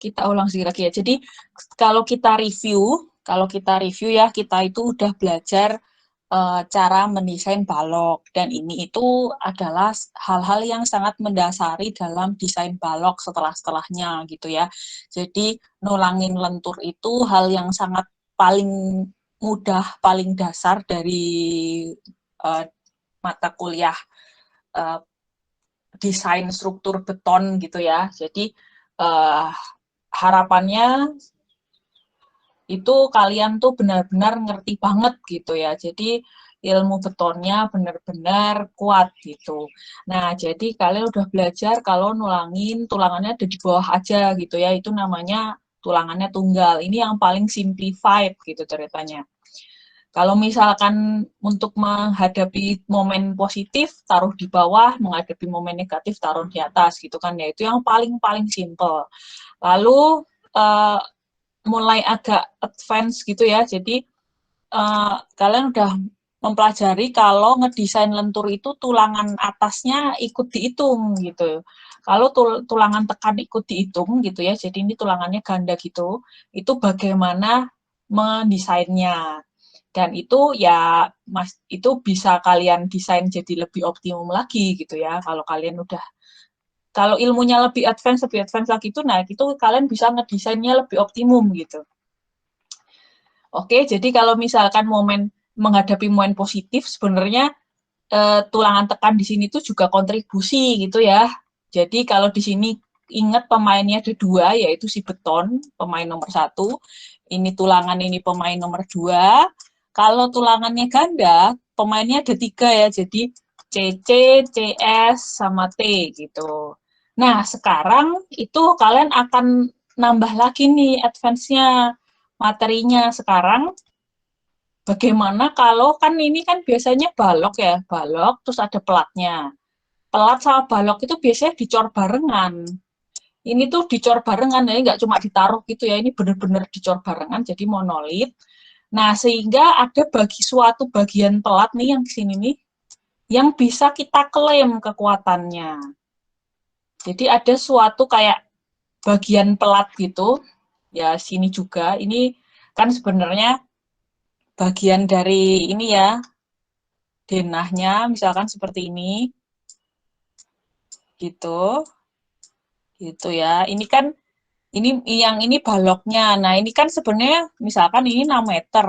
kita ulang sedikit lagi ya. Jadi kalau kita review ya, kita itu udah belajar cara mendesain balok, dan ini itu adalah hal-hal yang sangat mendasari dalam desain balok setelahnya gitu ya. Jadi nulangin lentur itu hal yang sangat paling mudah, paling dasar dari mata kuliah desain struktur beton gitu ya. Jadi harapannya itu kalian tuh benar-benar ngerti banget gitu ya. Jadi ilmu betonnya benar-benar kuat gitu. Nah, jadi kalian udah belajar kalau nulangin tulangannya ada di bawah aja gitu ya. Itu namanya tulangannya tunggal. Ini yang paling simplified gitu ceritanya. Kalau misalkan untuk menghadapi momen positif, taruh di bawah, menghadapi momen negatif, taruh di atas gitu kan ya. Itu yang paling simple. Lalu mulai agak advance gitu ya. Jadi kalian udah mempelajari kalau ngedesain lentur itu tulangan atasnya ikut dihitung gitu. Kalau tulangan tekan ikut dihitung gitu ya, jadi ini tulangannya ganda gitu, itu bagaimana mendesainnya. Dan itu ya itu bisa kalian desain jadi lebih optimum lagi gitu ya. Kalau ilmunya lebih advance lagi itu, nah itu kalian bisa ngedesainnya lebih optimum gitu. Oke, jadi kalau misalkan menghadapi momen positif, sebenarnya tulangan tekan di sini tuh juga kontribusi gitu ya. Jadi kalau di sini ingat pemainnya ada dua, yaitu si beton, pemain nomor 1. Ini tulangan, ini pemain nomor 2. Kalau tulangannya ganda, pemainnya ada 3 ya, jadi CC, CS, sama T gitu. Nah, sekarang itu kalian akan nambah lagi nih advance-nya materinya. Sekarang bagaimana kalau kan ini kan biasanya balok ya, balok terus ada pelatnya. Pelat sama balok itu biasanya dicor barengan. Ini tuh dicor barengan, ya nggak cuma ditaruh gitu ya, ini bener-bener dicor barengan, jadi monolit. Nah, sehingga ada suatu bagian pelat nih yang di sini nih, yang bisa kita klaim kekuatannya. Jadi ada suatu kayak bagian pelat gitu, ya sini juga, ini kan sebenarnya bagian dari ini ya, denahnya, misalkan seperti ini, gitu, gitu ya. Ini kan, ini baloknya. Nah, ini kan sebenarnya, misalkan ini 6 meter.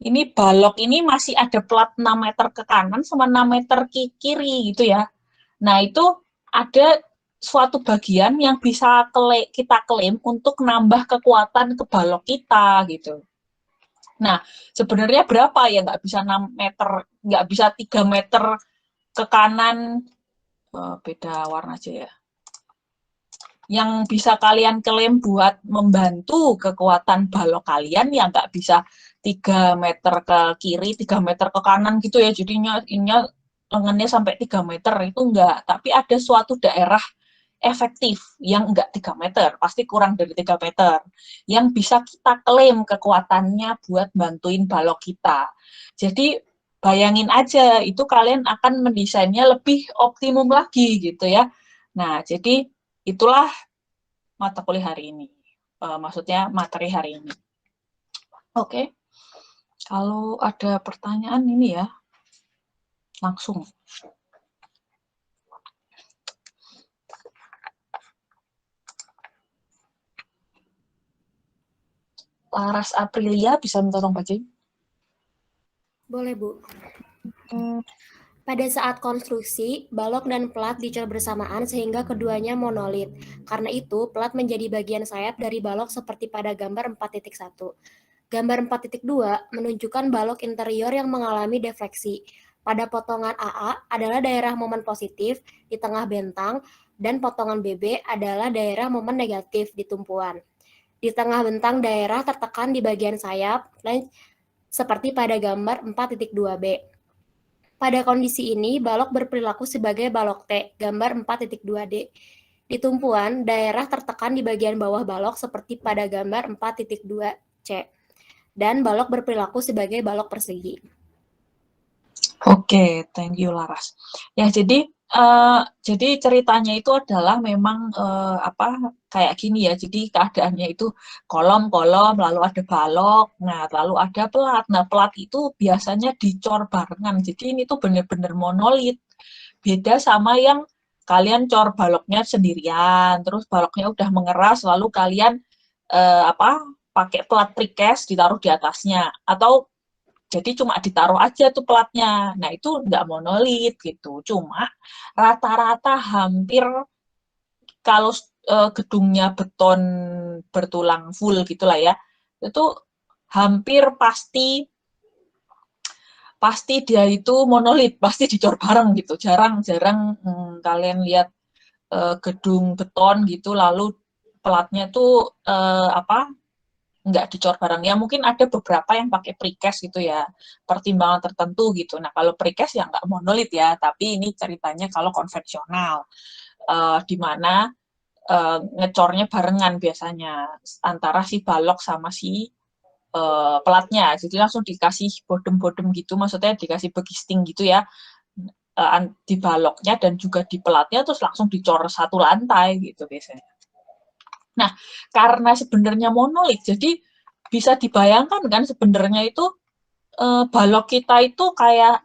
Ini balok ini masih ada plat 6 meter ke kanan sama 6 meter ke kiri gitu ya. Nah, itu ada suatu bagian yang bisa kita klaim untuk nambah kekuatan ke balok kita gitu. Nah, sebenarnya berapa ya? Nggak bisa 6 meter, nggak bisa 3 meter ke kanan, beda warna aja ya. Yang bisa kalian klaim buat membantu kekuatan balok kalian, yang nggak bisa 3 meter ke kiri, 3 meter ke kanan gitu ya, jadinya lengannya sampai 3 meter, itu enggak. Tapi ada suatu daerah efektif yang enggak 3 meter, pasti kurang dari 3 meter, yang bisa kita klaim kekuatannya buat bantuin balok kita. Jadi bayangin aja, itu kalian akan mendesainnya lebih optimum lagi gitu ya. Nah, jadi itulah mata kuliah hari ini. Maksudnya materi hari ini. Oke. Kalau ada pertanyaan ini ya, langsung. Laras Aprilia bisa minta tolong bacain? Boleh, Bu. Pada saat konstruksi, balok dan pelat dicor bersamaan sehingga keduanya monolit. Karena itu, pelat menjadi bagian sayap dari balok seperti pada gambar 4.1. Gambar 4.2 menunjukkan balok interior yang mengalami defleksi. Pada potongan AA adalah daerah momen positif di tengah bentang, dan potongan BB adalah daerah momen negatif di tumpuan. Di tengah bentang daerah tertekan di bagian sayap, seperti pada gambar 4.2b. Pada kondisi ini, balok berperilaku sebagai balok T, gambar 4.2D. Di tumpuan, daerah tertekan di bagian bawah balok seperti pada gambar 4.2C. Dan balok berperilaku sebagai balok persegi. Oke, thank you Laras. Ya, jadi Jadi ceritanya itu adalah memang apa kayak gini ya. Jadi keadaannya itu kolom-kolom, lalu ada balok, nah lalu ada pelat. Nah pelat itu biasanya dicor barengan. Jadi ini tuh bener-bener monolit. Beda sama yang kalian cor baloknya sendirian, terus baloknya udah mengeras, lalu kalian apa pakai pelat precast ditaruh di atasnya, atau jadi cuma ditaruh aja tuh pelatnya. Nah, itu nggak monolit gitu. Cuma rata-rata hampir kalau gedungnya beton bertulang full gitulah ya, itu hampir pasti pasti dia itu monolit, pasti dicor bareng gitu. Jarang-jarang kalian lihat gedung beton gitu lalu pelatnya tuh apa nggak dicor bareng ya, mungkin ada beberapa yang pakai precast gitu ya, pertimbangan tertentu gitu. Nah kalau precast ya nggak monolit ya, tapi ini ceritanya kalau konvensional di mana ngecornya barengan biasanya antara si balok sama si pelatnya, jadi langsung dikasih bodem-bodem gitu, maksudnya dikasih begisting gitu ya, di baloknya dan juga di pelatnya, terus langsung dicor satu lantai gitu biasanya. Nah, karena sebenarnya monolit, jadi bisa dibayangkan kan sebenarnya itu balok kita itu kayak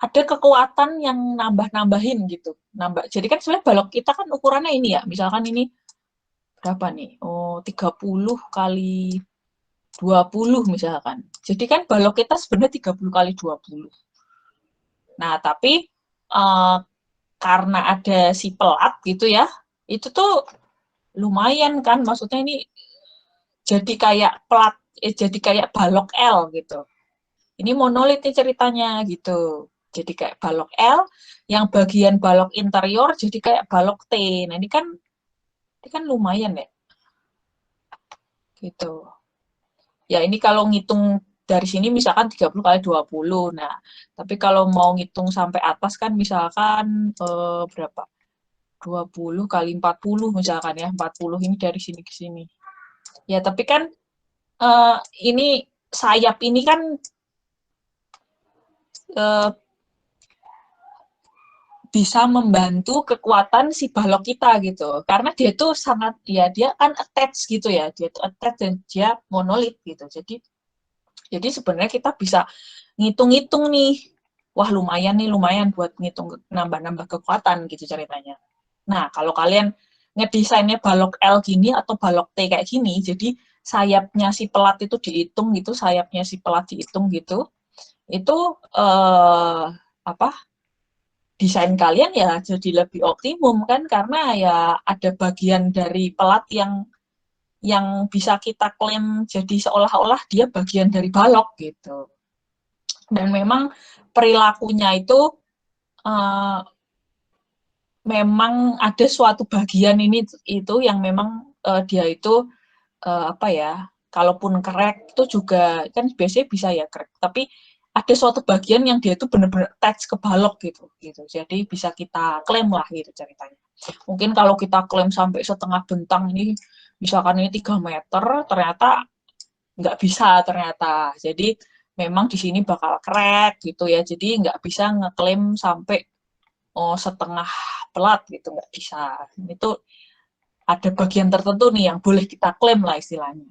ada kekuatan yang nambah-nambahin gitu. Jadi kan sebenarnya balok kita kan ukurannya ini ya, misalkan ini berapa nih? Oh, 30 kali 20 misalkan. Jadi kan balok kita sebenarnya 30 kali 20. Nah, tapi uh, karena ada si pelat gitu ya, itu tuh lumayan kan, maksudnya ini jadi kayak plat, jadi kayak balok L gitu. Ini monolit nih ceritanya gitu. Jadi kayak balok L, yang bagian balok interior jadi kayak balok T. Nah ini kan lumayan ya, gitu. Ya ini kalau ngitung dari sini misalkan 30 kali 20. Nah, tapi kalau mau ngitung sampai atas kan misalkan berapa? 20 kali 40 misalkan ya, 40 ini dari sini ke sini. Ya, tapi kan ini sayap ini kan eh, bisa membantu kekuatan si balok kita gitu. Karena dia tuh sangat, ya dia kan attach gitu ya, dia tuh attach dan dia monolit gitu. Jadi sebenarnya kita bisa ngitung-ngitung nih, wah lumayan nih, lumayan buat ngitung nambah-nambah kekuatan gitu ceritanya. Nah, kalau kalian ngedesainnya balok L gini atau balok T kayak gini, jadi sayapnya si pelat itu dihitung gitu, sayapnya si pelat dihitung gitu, itu apa desain kalian ya jadi lebih optimum kan, karena ya ada bagian dari pelat yang bisa kita klaim jadi seolah-olah dia bagian dari balok gitu. Dan memang perilakunya uh, memang ada suatu bagian ini itu yang memang dia itu apa ya, kalaupun crack itu juga kan biasanya bisa ya crack, tapi ada suatu bagian yang dia itu benar-benar attach ke balok gitu, jadi bisa kita klaim lah gitu ceritanya. Mungkin kalau kita klaim sampai setengah bentang ini, misalkan ini 3 meter, ternyata nggak bisa ternyata, jadi memang di sini bakal crack gitu ya, jadi nggak bisa ngeklaim sampai setengah pelat gitu, nggak bisa. Itu ada bagian tertentu nih yang boleh kita klaim lah istilahnya.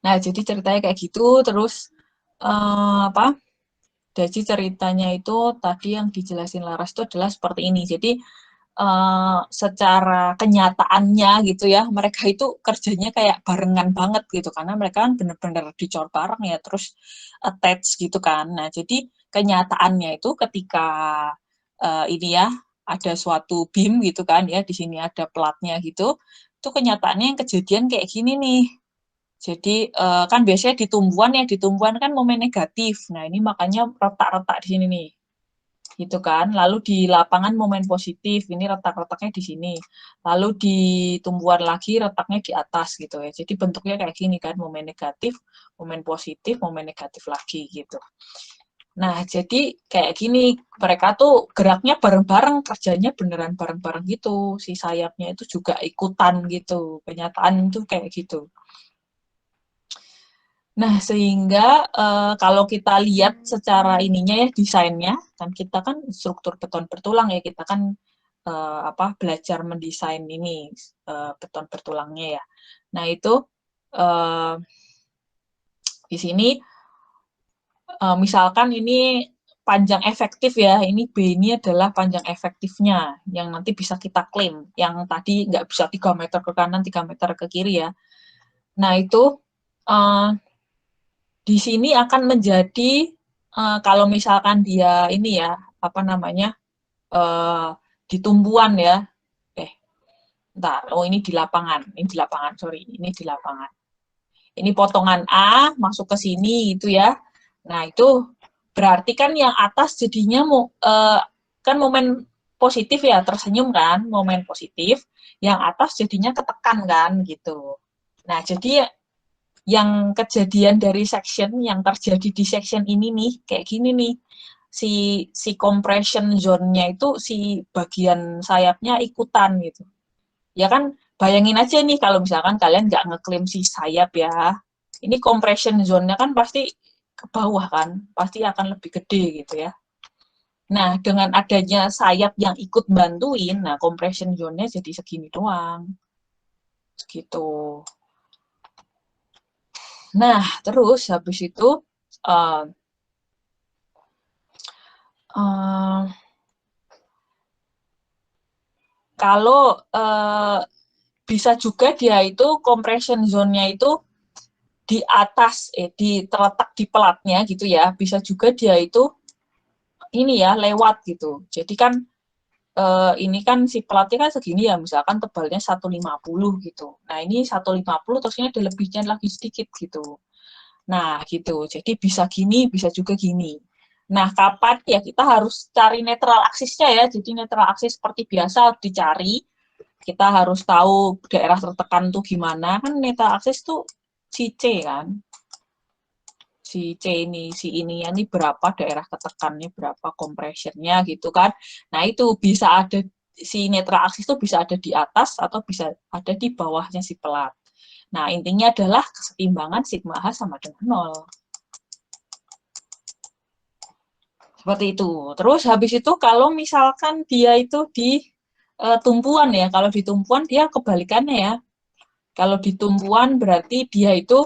Nah, jadi ceritanya kayak gitu, terus apa? Jadi ceritanya itu tadi yang dijelasin Laras itu adalah seperti ini. Jadi secara kenyataannya gitu ya, mereka itu kerjanya kayak barengan banget gitu, karena mereka kan bener-bener dicor bareng ya, terus attach gitu kan. Nah, jadi kenyataannya itu ketika ini ya ada suatu BIM gitu kan ya, di sini ada platnya gitu, itu kenyataannya yang kejadian kayak gini nih. Jadi kan biasanya di tumbuhan kan momen negatif. Nah ini makanya retak-retak di sini nih, gitu kan. Lalu di lapangan momen positif, ini retak-retaknya di sini. Lalu di tumbuhan lagi retaknya di atas gitu ya. Jadi bentuknya kayak gini kan, momen negatif, momen positif, momen negatif lagi gitu. Nah, jadi kayak gini, mereka tuh geraknya bareng-bareng, kerjanya beneran bareng-bareng gitu. Si sayapnya itu juga ikutan gitu. Kenyataan itu kayak gitu. Nah, sehingga kalau kita lihat secara ininya ya, desainnya, kan kita kan struktur beton bertulang ya, kita kan belajar mendesain ini beton bertulangnya ya. Nah, itu di sini misalkan ini panjang efektif ya, ini B ini adalah panjang efektifnya yang nanti bisa kita klaim, yang tadi nggak bisa 3 meter ke kanan, 3 meter ke kiri ya. Nah, itu di sini akan menjadi kalau misalkan dia ini ya, apa namanya, di tumbuhan ya, oh ini di lapangan, sorry, ini di lapangan. Ini potongan A masuk ke sini gitu ya. Nah, itu berarti kan yang atas jadinya kan momen positif ya, tersenyum kan, momen positif, yang atas jadinya ketekan kan gitu. Nah, jadi yang kejadian dari section yang terjadi di section ini nih, kayak gini nih. Si compression zone-nya itu si bagian sayapnya ikutan gitu. Ya kan, bayangin aja nih kalau misalkan kalian nggak ngeklaim si sayap ya, ini compression zone-nya kan pasti ke bawah kan, pasti akan lebih gede gitu ya. Nah, dengan adanya sayap yang ikut bantuin, nah compression zone-nya jadi segini doang. Gitu. Nah, terus habis itu uh, uh, kalau bisa juga dia itu compression zone-nya itu di atas, terletak di pelatnya gitu ya, bisa juga dia itu ini ya lewat gitu. Jadi kan ini kan si pelatnya kan segini ya, misalkan tebalnya 150 gitu. Nah, ini 150 terus ini ada lebihnya lagi sedikit gitu. Nah, gitu. Jadi bisa gini, bisa juga gini. Nah, kapan ya kita harus cari netral aksisnya ya. Jadi netral aksis seperti biasa dicari. Kita harus tahu daerah tertekan tuh gimana. Kan netral aksis tuh si C kan. Si C ini, si ini ya, ini berapa daerah ketekannya, berapa compressionnya gitu kan. Nah, itu bisa ada si netral aksis itu bisa ada di atas atau bisa ada di bawahnya si pelat. Nah, intinya adalah kesetimbangan sigma H sama dengan 0. Seperti itu. Terus habis itu kalau misalkan dia itu di tumpuan ya, kalau di tumpuan dia kebalikannya ya. Kalau di tumpuan berarti dia itu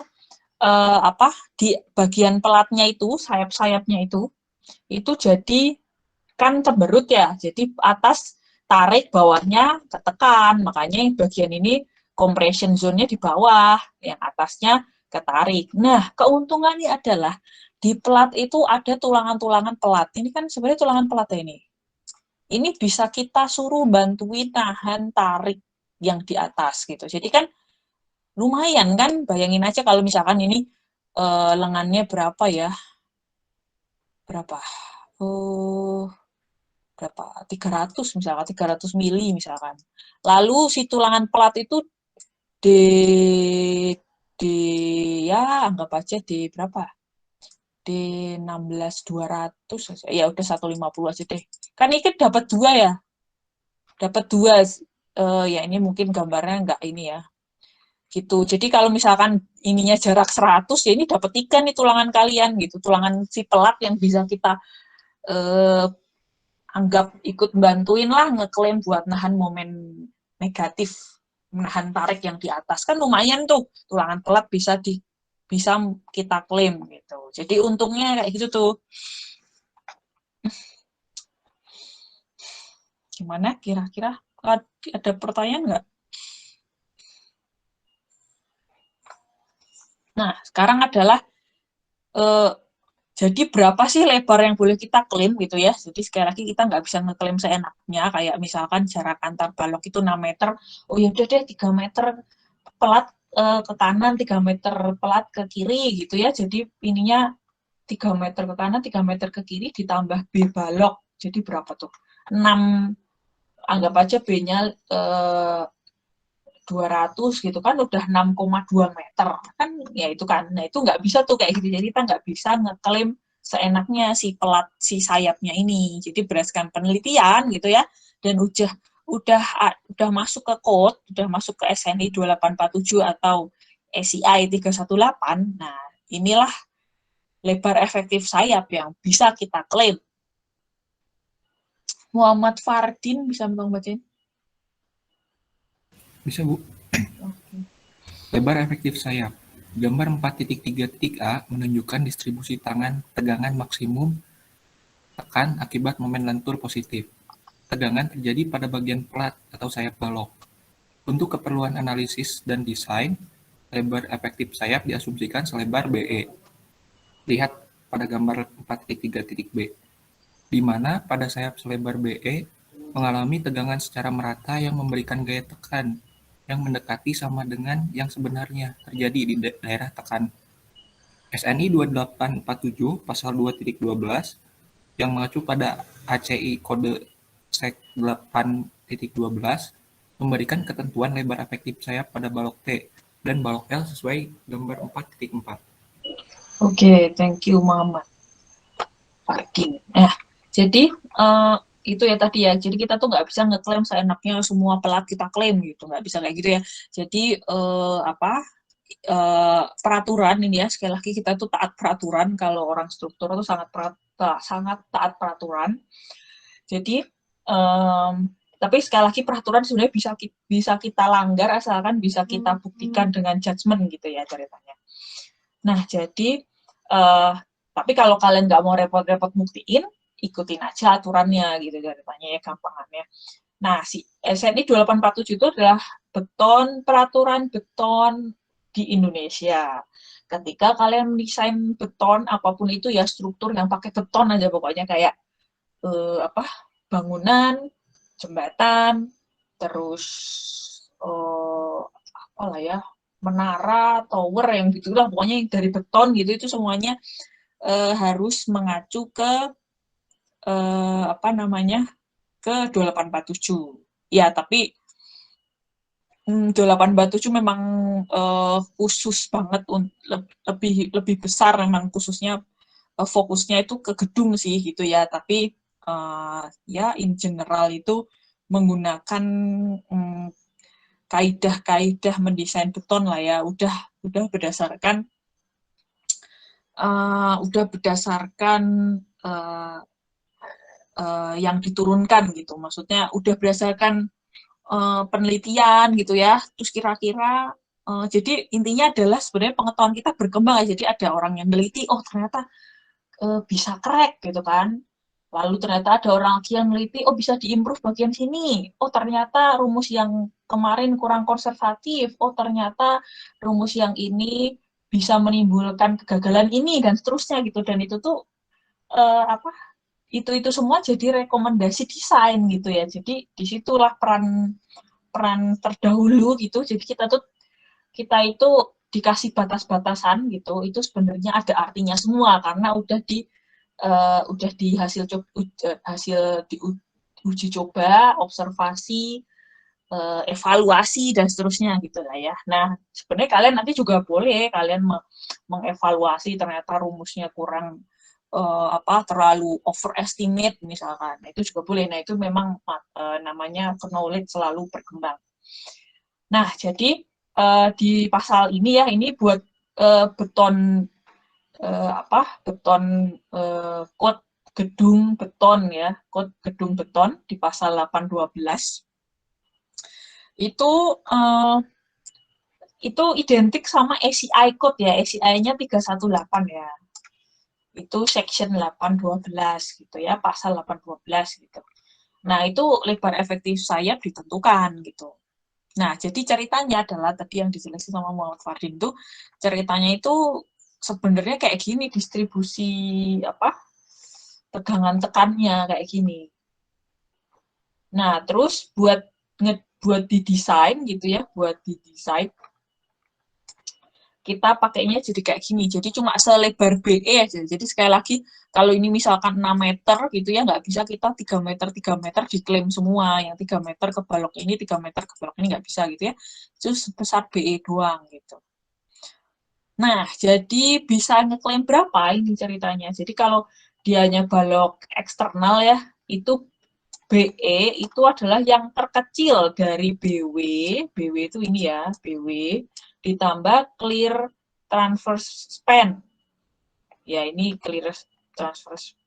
di bagian pelatnya itu, sayap-sayapnya itu jadi kan cemberut ya. Jadi atas tarik, bawahnya ketekan. Makanya yang bagian ini compression zone-nya di bawah, yang atasnya ketarik. Nah, keuntungannya adalah di pelat itu ada tulangan-tulangan pelat. Ini kan sebenarnya tulangan pelat ya ini. Ini bisa kita suruh bantuin tahan tarik yang di atas gitu. Jadi kan lumayan kan, bayangin aja kalau misalkan ini lengannya berapa ya? Berapa? Berapa? 300 misalkan, 300 mili misalkan. Lalu si tulangan pelat itu di di ya anggap aja di berapa? Di 16.200 aja. Ya udah 150 aja deh. Kan ini dapat dua ya. Dapat dua. Ya ini mungkin gambarnya nggak ini ya. Gitu. Jadi kalau misalkan ininya jarak 100 ya ini dapat 3 nih tulangan kalian gitu. Tulangan si pelat yang bisa kita anggap ikut bantuin lah ngeklaim buat nahan momen negatif, menahan tarik yang di atas kan lumayan tuh tulangan pelat bisa kita klaim gitu. Jadi untungnya kayak gitu tuh. Gimana kira-kira? Ada pertanyaan nggak? Nah, sekarang adalah jadi berapa sih lebar yang boleh kita klaim gitu ya. Jadi sekali lagi kita nggak bisa ngeklaim seenaknya, kayak misalkan jarak antar balok itu 6 meter, oh ya udah deh 3 meter pelat ke kanan, 3 meter pelat ke kiri gitu ya. Jadi ininya 3 meter ke kanan, 3 meter ke kiri ditambah B balok. Jadi berapa tuh? 6, anggap aja B-nya 200 gitu kan, udah 6,2 meter. Kan ya itu kan, nah itu nggak bisa tuh kayak gitu. Jadi kita nggak bisa ngeklaim seenaknya si pelat, si sayapnya ini. Jadi berdasarkan penelitian gitu ya, dan udah masuk ke code, udah masuk ke SNI 2847 atau SCI 318. Nah, inilah lebar efektif sayap yang bisa kita klaim. Muhammad Fardin bisa bacain? Bisa, Bu. Okay. Lebar efektif sayap. Gambar 4.3.A menunjukkan distribusi tegangan maksimum tekan akibat momen lentur positif. Tegangan terjadi pada bagian plat atau sayap balok. Untuk keperluan analisis dan desain, lebar efektif sayap diasumsikan selebar BE. Lihat pada gambar 4.3.B, di mana pada sayap selebar BE mengalami tegangan secara merata yang memberikan gaya tekan yang mendekati sama dengan yang sebenarnya terjadi di daerah tekan. SNI 2847 pasal 2.12 yang mengacu pada ACI kode sek 8.12 memberikan ketentuan lebar efektif sayap pada balok T dan balok L sesuai gambar 4.4. Oke, thank you Muhammad Fardin. Jadi itu ya tadi ya, jadi kita tuh nggak bisa ngeklaim seenaknya semua pelat kita klaim gitu, nggak bisa kayak gitu ya. Jadi peraturan ini ya, sekali lagi kita tuh taat peraturan. Kalau orang struktur itu sangat taat peraturan. Jadi tapi sekali lagi peraturan sebenarnya bisa kita langgar asalkan bisa kita buktikan dengan judgement gitu ya ceritanya. Nah jadi tapi kalau kalian nggak mau repot-repot buktiin, ikutin aja aturannya gitu ceritanya ya, gampangannya. Nah, si SNI 2847 itu adalah peraturan beton di Indonesia. Ketika kalian mendesain beton apapun itu ya, struktur yang pakai beton aja pokoknya, kayak bangunan, jembatan, terus apalah ya, menara, tower yang gitulah, pokoknya yang dari beton gitu, itu semuanya harus mengacu ke ke 2847. Ya, tapi 2847 memang khusus banget, lebih besar memang khususnya fokusnya itu ke gedung sih gitu ya, tapi ya in general itu menggunakan kaidah-kaidah mendesain beton lah ya, udah berdasarkan yang diturunkan gitu, maksudnya udah berdasarkan penelitian gitu ya, terus kira-kira jadi intinya adalah sebenarnya pengetahuan kita berkembang ya, jadi ada orang yang neliti, oh ternyata bisa crack gitu kan, lalu ternyata ada orang lagi yang neliti, oh bisa diimprove bagian sini, oh ternyata rumus yang kemarin kurang konservatif, oh ternyata rumus yang ini bisa menimbulkan kegagalan ini dan seterusnya gitu, dan itu tuh itu semua jadi rekomendasi desain gitu ya, jadi disitulah peran terdahulu gitu, jadi kita itu dikasih batas-batasan gitu, itu sebenarnya ada artinya semua karena udah di hasil uji coba, observasi, evaluasi dan seterusnya gitu lah ya. Nah sebenarnya kalian nanti juga boleh kalian mengevaluasi ternyata rumusnya kurang terlalu overestimate misalkan, nah, itu juga boleh. Nah itu memang namanya knowledge selalu berkembang. Nah jadi di pasal ini ya, ini buat beton kode gedung beton ya, kode gedung beton di pasal 812 itu identik sama ACI code ya, ACI-nya 318 ya. Itu section 812 gitu ya, pasal 812 gitu. Nah, itu lebar efektif sayap ditentukan gitu. Nah, jadi ceritanya adalah tadi yang dijelasin sama Muhammad Fardin tuh, ceritanya itu sebenarnya kayak gini, distribusi tegangan tekannya kayak gini. Nah, terus buat didesain gitu ya, kita pakainya jadi kayak gini, jadi cuma selebar BE aja. Jadi sekali lagi, kalau ini misalkan 6 meter gitu ya, nggak bisa kita 3 meter diklaim semua, yang 3 meter ke balok ini, 3 meter ke balok ini, nggak bisa gitu ya, itu sebesar BE doang gitu. Nah, jadi bisa ngeklaim berapa ini ceritanya. Jadi kalau dianya balok eksternal ya, itu BE itu adalah yang terkecil dari BW itu ini ya, BW, ditambah clear transverse span. Ya, ini clearest transverse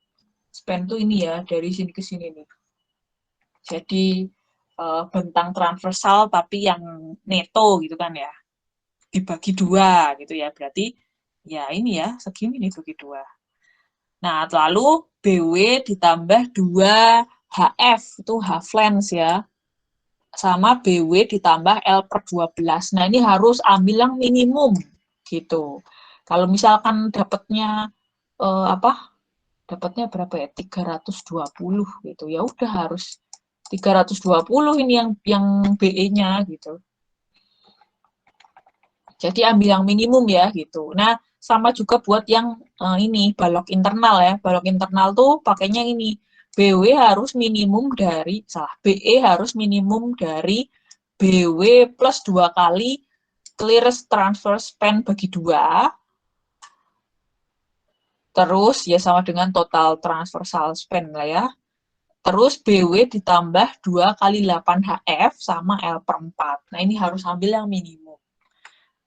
span tuh ini ya, dari sini ke sini nih. Jadi bentang transversal tapi yang neto gitu kan ya. Dibagi 2 gitu ya. Berarti ya ini ya, segini nih bagi 2. Nah, lalu BW ditambah 2 HF, itu half length ya. Sama BW ditambah L per 12. Nah, ini harus ambil yang minimum gitu. Kalau misalkan dapatnya dapatnya berapa ya? 320 gitu. Ya udah harus 320 ini yang BE-nya gitu. Jadi ambil yang minimum ya gitu. Nah, sama juga buat yang ini balok internal ya. Balok internal tuh pakainya ini. BW harus minimum dari BE harus minimum dari BW plus 2 kali clearest transverse span bagi 2. Terus ya sama dengan total transversal span lah ya. Terus BW ditambah 2 kali 8 HF sama L per 4. Nah, ini harus ambil yang minimum.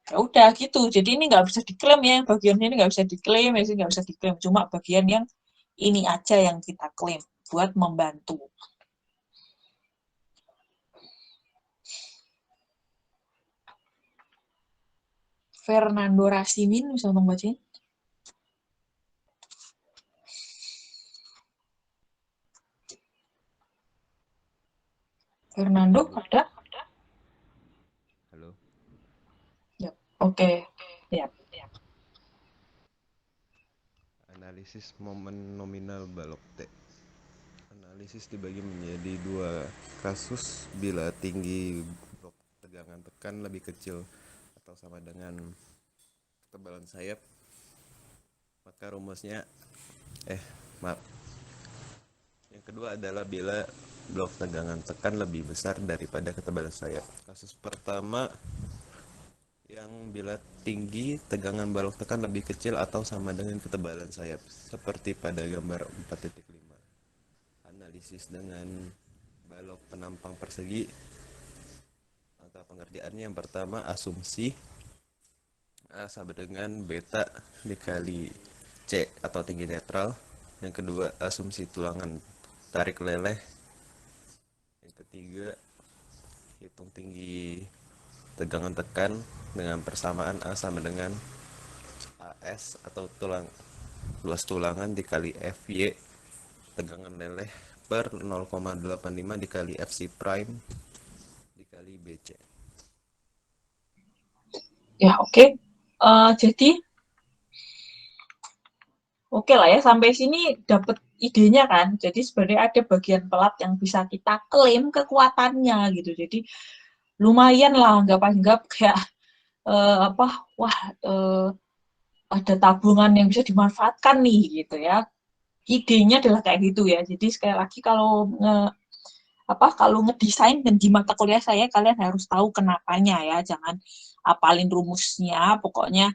Ya udah gitu. Jadi ini nggak bisa diklaim ya. Bagian ini nggak bisa diklaim, ini nggak bisa diklaim. Cuma bagian yang ini aja yang kita klaim buat membantu. Fernando Rasimin bisa Bang bacain? Fernando ada? Halo. Ya, oke. Ya. Analisis momen nominal balok T. Analisis dibagi menjadi 2 kasus bila tinggi blok tegangan tekan lebih kecil atau sama dengan ketebalan sayap, maka rumusnya yang kedua adalah bila blok tegangan tekan lebih besar daripada ketebalan sayap. Kasus pertama yang bila tinggi tegangan balok tekan lebih kecil atau sama dengan ketebalan sayap, seperti pada gambar 4.5. Analisis dengan balok penampang persegi, maka pengerjaannya yang pertama asumsi A sama dengan beta dikali C atau tinggi netral. Yang kedua asumsi tulangan tarik leleh. Yang ketiga hitung tinggi tegangan tekan dengan persamaan A sama dengan AS atau luas tulangan dikali FY tegangan leleh per 0,85 dikali FC prime dikali BC. Ya, oke. Jadi oke lah ya, sampai sini dapat idenya kan. Jadi sebenarnya ada bagian pelat yang bisa kita klaim kekuatannya gitu. Jadi lumayan lah, anggap kayak wah ada tabungan yang bisa dimanfaatkan nih gitu ya. Idenya adalah kayak gitu ya. Jadi sekali lagi kalau ngedesain dan di mata kuliah saya kalian harus tahu kenapanya ya. Jangan apalin rumusnya, pokoknya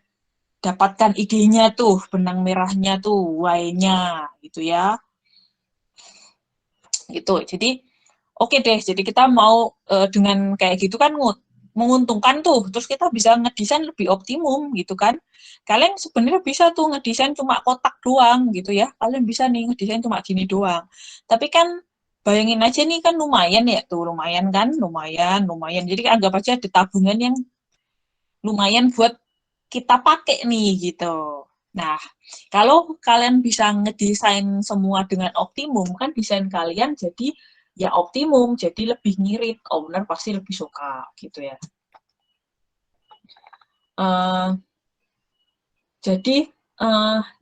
dapatkan idenya tuh, benang merahnya tuh, why-nya gitu ya. Gitu. Jadi oke deh, jadi kita mau dengan kayak gitu kan menguntungkan tuh, terus kita bisa ngedesain lebih optimum gitu kan. Kalian sebenarnya bisa tuh ngedesain cuma kotak doang gitu ya, kalian bisa nih ngedesain cuma gini doang. Tapi kan bayangin aja nih kan lumayan ya tuh, lumayan kan, lumayan. Jadi anggap aja ada tabungan yang lumayan buat kita pakai nih gitu. Nah, kalau kalian bisa ngedesain semua dengan optimum, kan desain kalian jadi ya optimum, jadi lebih ngirit. Owner pasti lebih suka gitu ya.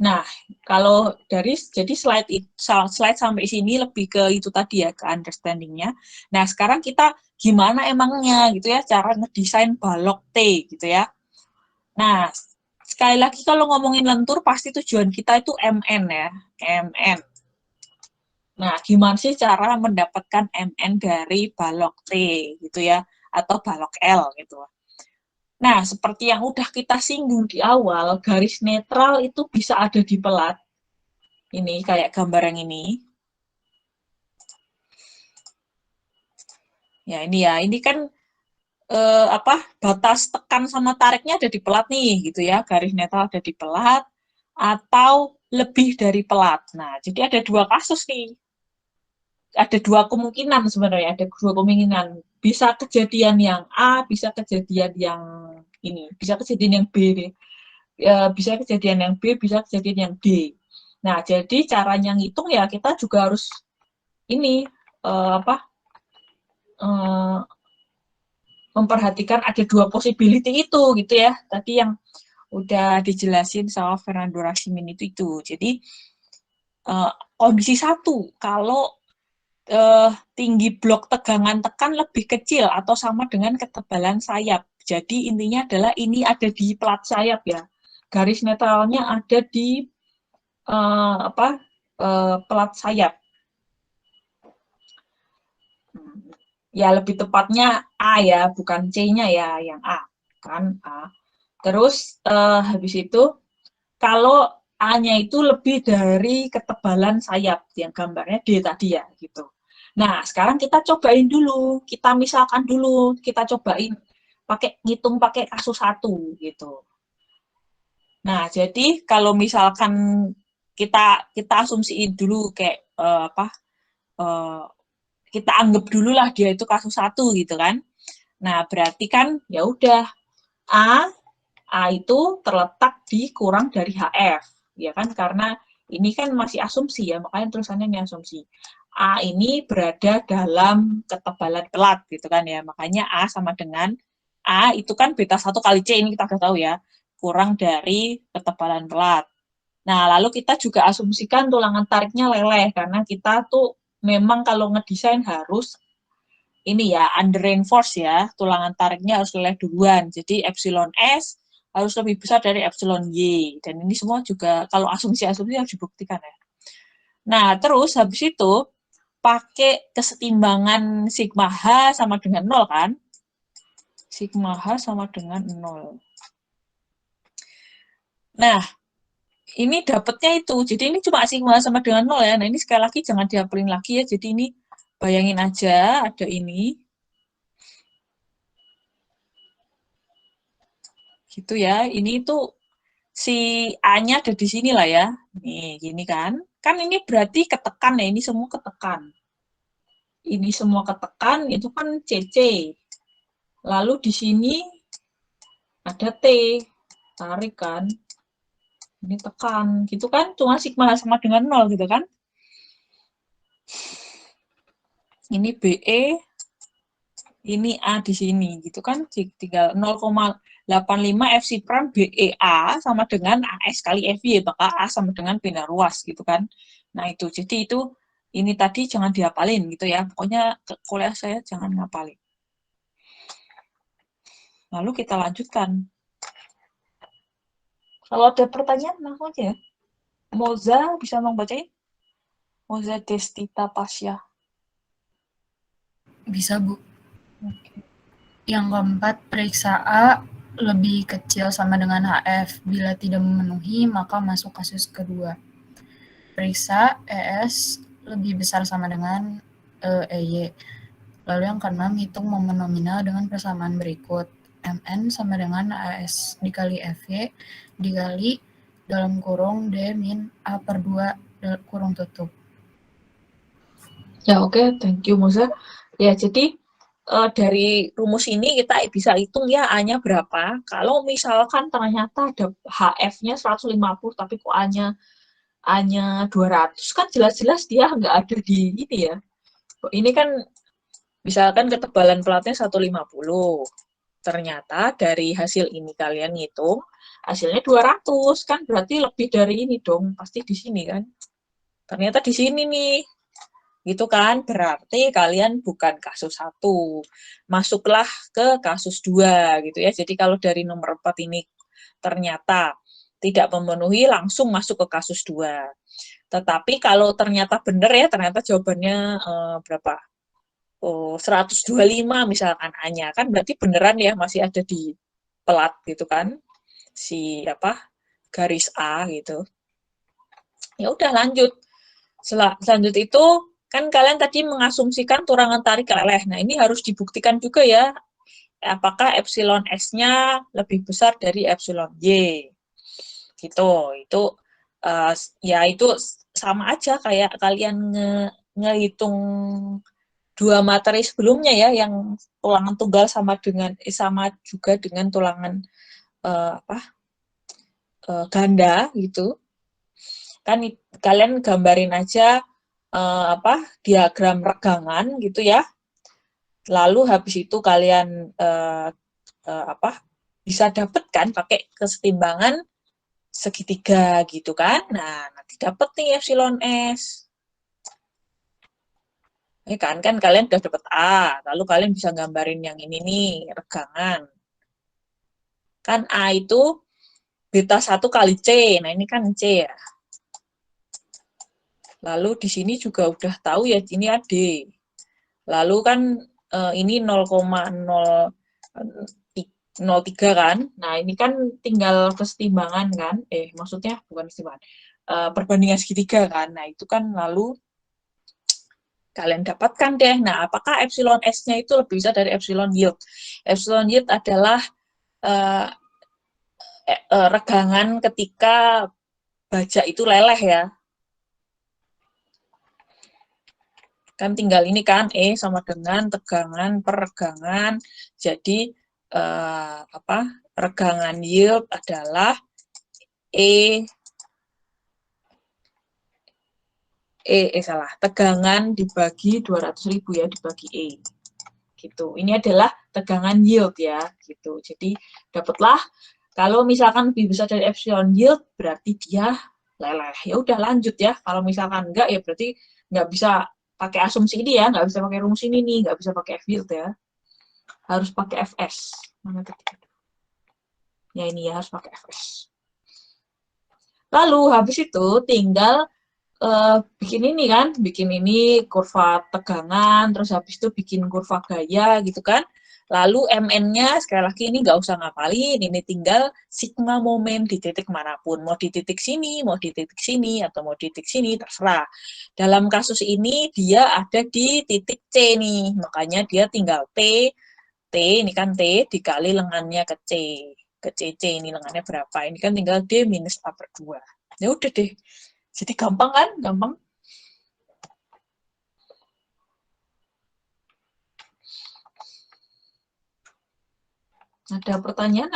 Nah, kalau jadi slide sampai sini lebih ke itu tadi ya, ke understanding-nya. Nah, sekarang kita gimana emangnya gitu ya, cara ngedesain balok T gitu ya. Nah, sekali lagi kalau ngomongin lentur pasti tujuan kita itu MN ya, MN. Nah, gimana sih cara mendapatkan MN dari balok T gitu ya, atau balok L gitu. Nah, seperti yang udah kita singgung di awal, garis netral itu bisa ada di pelat. Ini kayak gambar yang ini. Ya, ini kan batas tekan sama tariknya ada di pelat nih gitu ya, garis netral ada di pelat atau lebih dari pelat. Nah, jadi ada dua kasus nih. Ada dua kemungkinan sebenarnya, ada dua kemungkinan. Bisa kejadian yang A, bisa kejadian yang ini, bisa kejadian yang B, bisa kejadian yang B, bisa kejadian yang D. Nah, jadi caranya ngitung ya kita juga harus ini memperhatikan ada dua possibility itu gitu ya. Tadi yang udah dijelasin sama Fernando Rasimin itu. Jadi kondisi satu, kalau tinggi blok tegangan tekan lebih kecil atau sama dengan ketebalan sayap. Jadi intinya adalah ini ada di pelat sayap ya. Garis netralnya ada di pelat sayap. Ya lebih tepatnya A ya, bukan C-nya ya, yang A kan A. Terus habis itu kalau A-nya itu lebih dari ketebalan sayap, yang gambarnya D tadi ya gitu. Nah sekarang kita cobain dulu, kita misalkan dulu, kita cobain ngitung pakai kasus 1 gitu. Nah jadi kalau misalkan kita asumsiin dulu kayak kita anggap dulu lah dia itu kasus 1 gitu kan. Nah, berarti kan ya udah A itu terletak di kurang dari HF, ya kan? Karena ini kan masih asumsi ya, makanya tulisannya ini asumsi. A ini berada dalam ketebalan pelat gitu kan ya, makanya A sama dengan A itu kan beta 1 kali C, ini kita udah tahu ya, kurang dari ketebalan pelat. Nah, lalu kita juga asumsikan tulangan tariknya leleh, karena kita tuh memang kalau ngedesain harus ini ya, under reinforce ya, tulangan tariknya harus leleh duluan. Jadi epsilon S harus lebih besar dari epsilon Y. Dan ini semua juga kalau asumsi-asumsi harus dibuktikan ya. Nah, terus habis itu pakai kesetimbangan sigma H sama dengan 0 kan? Sigma H sama dengan 0. Nah, ini dapatnya itu. Jadi ini cuma sigma sama dengan 0 ya. Nah, ini sekali lagi jangan dihafalin lagi ya. Jadi ini bayangin aja ada ini. Gitu ya. Ini tuh si A-nya ada di sini lah ya. Nih, gini kan. Kan ini berarti ketekan ya. Ini semua ketekan. Ini semua ketekan, itu kan CC. Lalu di sini ada T. Tarik kan. Ini tekan. Gitu kan. Cuma sigma sama dengan 0 gitu kan. Ini BE. Ini A di sini. Gitu kan. Tinggal 0,85 FC prime BEA sama dengan AS kali FY. Maka A sama dengan bina ruas gitu kan. Nah itu. Jadi itu ini tadi jangan dihafalin gitu ya. Pokoknya kuliah saya jangan ngapalin. Lalu kita lanjutkan. Kalau ada pertanyaan langsung aja ya. Moza bisa membacain? Moza Destita Pasya. Bisa, Bu. Oke. Yang keempat, periksa A lebih kecil sama dengan HF. Bila tidak memenuhi, maka masuk kasus kedua. Periksa ES lebih besar sama dengan EY. Lalu yang keenam, hitung momen nominal dengan persamaan berikut. MN sama dengan AS dikali FY dikali dalam kurung D min A per 2 kurung tutup. Ya oke, thank you Moza. Ya jadi dari rumus ini kita bisa hitung ya A-nya berapa. Kalau misalkan ternyata ada HF-nya 150 tapi kok A-nya 200 kan jelas-jelas dia nggak ada di ini ya. Ini kan misalkan ketebalan pelatnya 150. Ternyata dari hasil ini kalian ngitung hasilnya 200 kan berarti lebih dari ini dong, pasti di sini kan. Ternyata di sini nih. Gitu kan, berarti kalian bukan kasus 1. Masuklah ke kasus 2 gitu ya. Jadi kalau dari nomor 4 ini ternyata tidak memenuhi, langsung masuk ke kasus 2. Tetapi kalau ternyata benar ya, ternyata jawabannya berapa? 125 misalkan A-nya, kan berarti beneran ya masih ada di pelat gitu kan. Si garis A gitu. Ya udah lanjut. Selanjut itu kan kalian tadi mengasumsikan tulangan tarik leleh. Nah, ini harus dibuktikan juga ya. apakah epsilon S-nya lebih besar dari epsilon Y. Gitu. Itu ya itu sama aja kayak kalian ngehitung dua materi sebelumnya ya, yang tulangan tunggal sama juga dengan tulangan ganda gitu. Kan kalian gambarin aja diagram regangan gitu ya. Lalu habis itu kalian bisa dapatkan pakai kesetimbangan segitiga gitu kan. Nah, nanti dapat nih epsilon S. Ini kan kalian udah dapat A, lalu kalian bisa gambarin yang ini nih, regangan. Kan A itu beta 1 kali C, nah ini kan C ya. Lalu di sini juga udah tahu ya, ini D. Lalu kan ini 0,003 kan. Nah, ini kan tinggal kesetimbangan kan. Maksudnya bukan kesetimbangan. Perbandingan segitiga kan. Nah, itu kan lalu kalian dapatkan deh. Nah, apakah epsilon S-nya itu lebih besar dari epsilon yield? Epsilon yield adalah regangan ketika baja itu leleh ya. Kan tinggal ini kan, E sama dengan tegangan per regangan. Jadi, regangan yield adalah tegangan dibagi 200.000 ya, dibagi E. Gitu. Ini adalah tegangan yield ya, gitu. Jadi, dapatlah kalau misalkan lebih besar dari epsilon yield, berarti dia leleh. Ya udah lanjut ya. Kalau misalkan enggak, ya berarti nggak bisa pakai asumsi ini ya, nggak bisa pakai rumus ini nih, nggak bisa pakai F yield ya. Harus pakai FS. Mana tadi? Ya ini ya, harus pakai FS. Lalu habis itu tinggal bikin ini kan, bikin ini kurva tegangan, terus habis itu bikin kurva gaya gitu kan. Lalu MN-nya sekali lagi ini nggak usah ngapalin, ini tinggal sigma momen di titik manapun, mau di titik sini, mau di titik sini, atau mau di titik sini, terserah. Dalam kasus ini dia ada di titik C nih, makanya dia tinggal T ini kan T dikali lengannya ke C, ke CC ini lengannya berapa, ini kan tinggal D minus A/2. Ya udah deh, jadi gampang kan, gampang. Ada pertanyaan?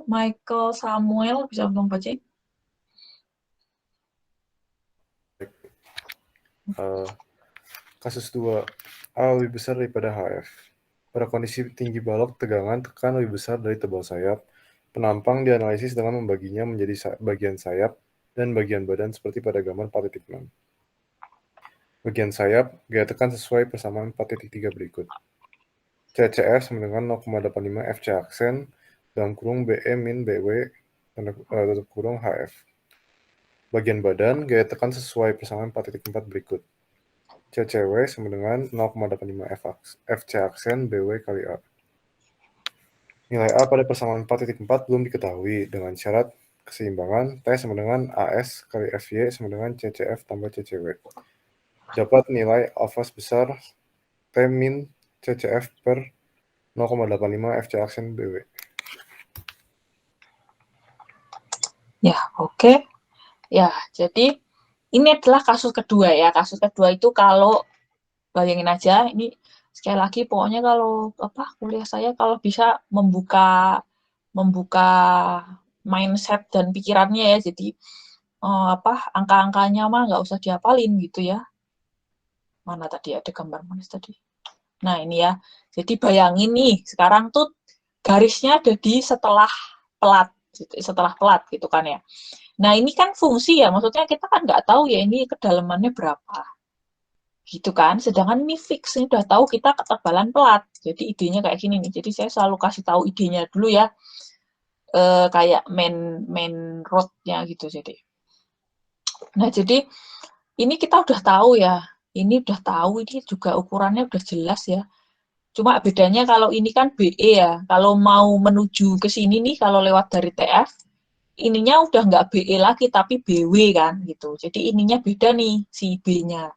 Michael Samuel, bisa tolong baca? Kasus 2, A lebih besar daripada HF. Pada kondisi tinggi balok, tegangan tekan lebih besar dari tebal sayap. Penampang dianalisis dengan membaginya menjadi bagian sayap dan bagian badan seperti pada gambar 4.6. Bagian sayap, gaya tekan sesuai persamaan 4.3 berikut. CCF sama dengan 0,85 FC aksen dalam kurung BE min BW tutup kurung HF. Bagian badan, gaya tekan sesuai persamaan 4.4 berikut. CCW sama dengan 0,85 FC aksen BW kali A. Nilai A pada persamaan 4.4 belum diketahui dengan syarat keseimbangan T sama dengan AS kali FY sama dengan CCF tambah CCW. Dapat nilai alfa sebesar T min CCF per 0,85 FC aksen BW. Ya, oke. Ya, jadi ini adalah kasus kedua ya. Kasus kedua itu kalau bayangin aja, ini sekali lagi pokoknya kalau kuliah saya kalau bisa membuka mindset dan pikirannya ya. Jadi angka-angkanya mah nggak usah dihafalin gitu ya. Mana tadi ada gambar manis tadi. Nah, ini ya. Jadi bayangin nih, sekarang tuh garisnya ada di setelah pelat gitu kan ya. Nah, ini kan fungsi ya, maksudnya kita kan nggak tahu ya ini kedalamannya berapa. Gitu kan, sedangkan ini fix, ini udah tahu kita ketebalan pelat. Jadi idenya kayak gini nih, jadi saya selalu kasih tahu idenya dulu ya, kayak main road-nya gitu jadi. Nah, jadi ini kita udah tahu ya, ini juga ukurannya udah jelas ya. Cuma bedanya kalau ini kan BE ya, kalau mau menuju ke sini nih, kalau lewat dari TF, ininya udah nggak BE lagi, tapi BW kan, gitu. Jadi ininya beda nih, si B-nya.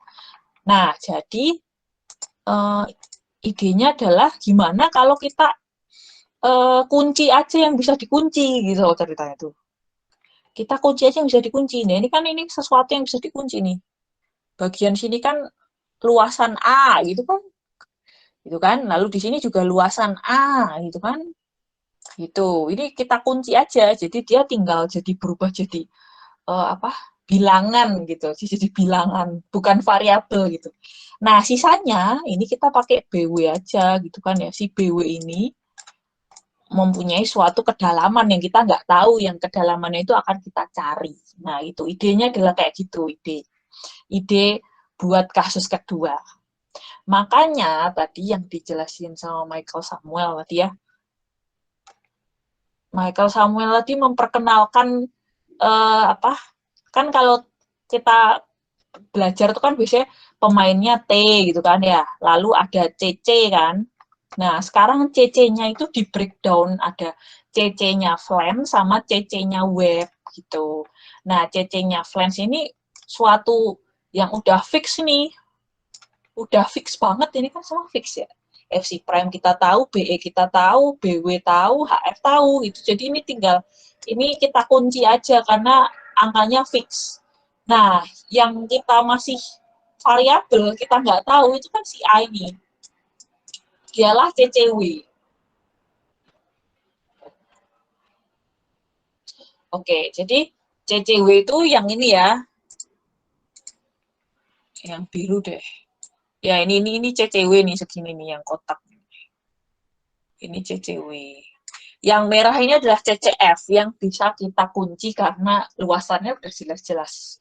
Nah, jadi idenya adalah gimana kalau kita kunci aja yang bisa dikunci gitu ceritanya tuh. Kita kunci aja yang bisa dikunci. Nah, ini kan ini sesuatu yang bisa dikunci nih. Bagian sini kan luasan A gitu kan. Gitu kan. Lalu di sini juga luasan A gitu kan. Gitu. Ini kita kunci aja. Jadi dia tinggal jadi berubah jadi bilangan gitu. Jadi bilangan, bukan variabel gitu. Nah, sisanya ini kita pakai BW aja gitu kan ya. Si BW ini mempunyai suatu kedalaman yang kita nggak tahu, yang kedalamannya itu akan kita cari. Nah, itu idenya adalah kayak gitu, ide buat kasus kedua. Makanya tadi yang dijelasin sama Michael Samuel tadi ya, Michael Samuel tadi memperkenalkan kan kalau kita belajar itu kan biasanya pemainnya T gitu kan ya, lalu ada CC kan. Nah, sekarang CC-nya itu di breakdown, ada CC-nya Flans sama CC-nya Web gitu. Nah, CC-nya Flans ini suatu yang udah fix nih. Udah fix banget, ini kan semua fix ya. FC prime kita tahu, BE kita tahu, BW tahu, HF tahu gitu. Jadi ini tinggal ini kita kunci aja karena angkanya fix. Nah, yang kita masih variabel, kita nggak tahu itu kan si A ini. Dialah CCW. Oke, jadi CCW itu yang ini ya. Yang biru deh. Ya, ini CCW nih segini nih yang kotak. Ini CCW. Yang merah ini adalah CCF yang bisa kita kunci karena luasannya udah jelas-jelas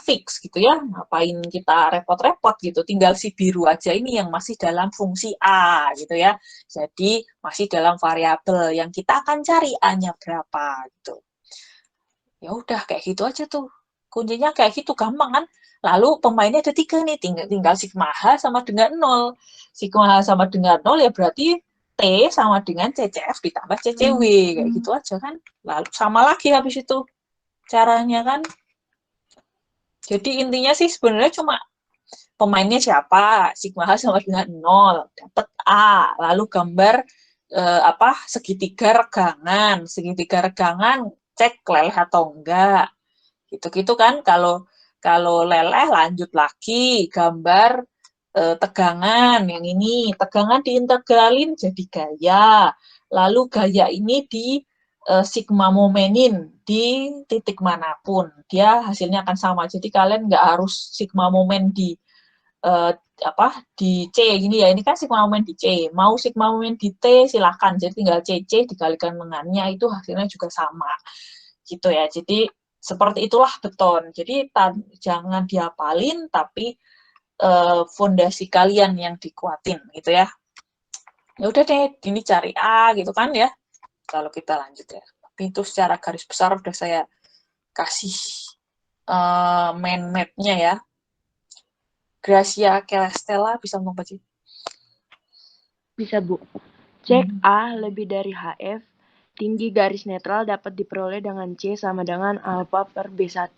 fix gitu ya, ngapain kita repot-repot gitu, tinggal si biru aja ini yang masih dalam fungsi A gitu ya, jadi masih dalam variabel yang kita akan cari A-nya berapa gitu. Ya udah kayak gitu aja tuh, kuncinya kayak gitu, gampang kan. Lalu pemainnya ada 3 nih, tinggal sigma H sama dengan 0. Sigma H sama dengan 0 ya berarti T sama dengan CCF ditambah CCW, kayak gitu aja kan. Lalu sama lagi habis itu caranya kan. Jadi intinya sih sebenarnya cuma pemainnya siapa, sigma H sama dengan 0, dapat A, lalu gambar segitiga regangan, cek leleh atau enggak. Gitu-gitu kan, kalau leleh lanjut lagi gambar tegangan yang ini, tegangan diintegralin jadi gaya. Lalu gaya ini di sigma momenin di titik manapun, dia hasilnya akan sama. Jadi kalian nggak harus sigma momen di di C gini ya, ini kan sigma momen di C. Mau sigma momen di T silahkan, jadi tinggal CC dikalikan dengannya, itu hasilnya juga sama. Gitu ya. Jadi seperti itulah beton. Jadi jangan dihafalin, tapi fondasi kalian yang dikuatin gitu ya. Ya udah deh, ini cari A gitu kan ya. Kalau kita lanjut ya. Tapi itu secara garis besar udah saya kasih main map-nya ya. Gracia Kelestella bisa membaca? Bisa, Bu. Cek A lebih dari HF, tinggi garis netral dapat diperoleh dengan C sama dengan alfa per B1.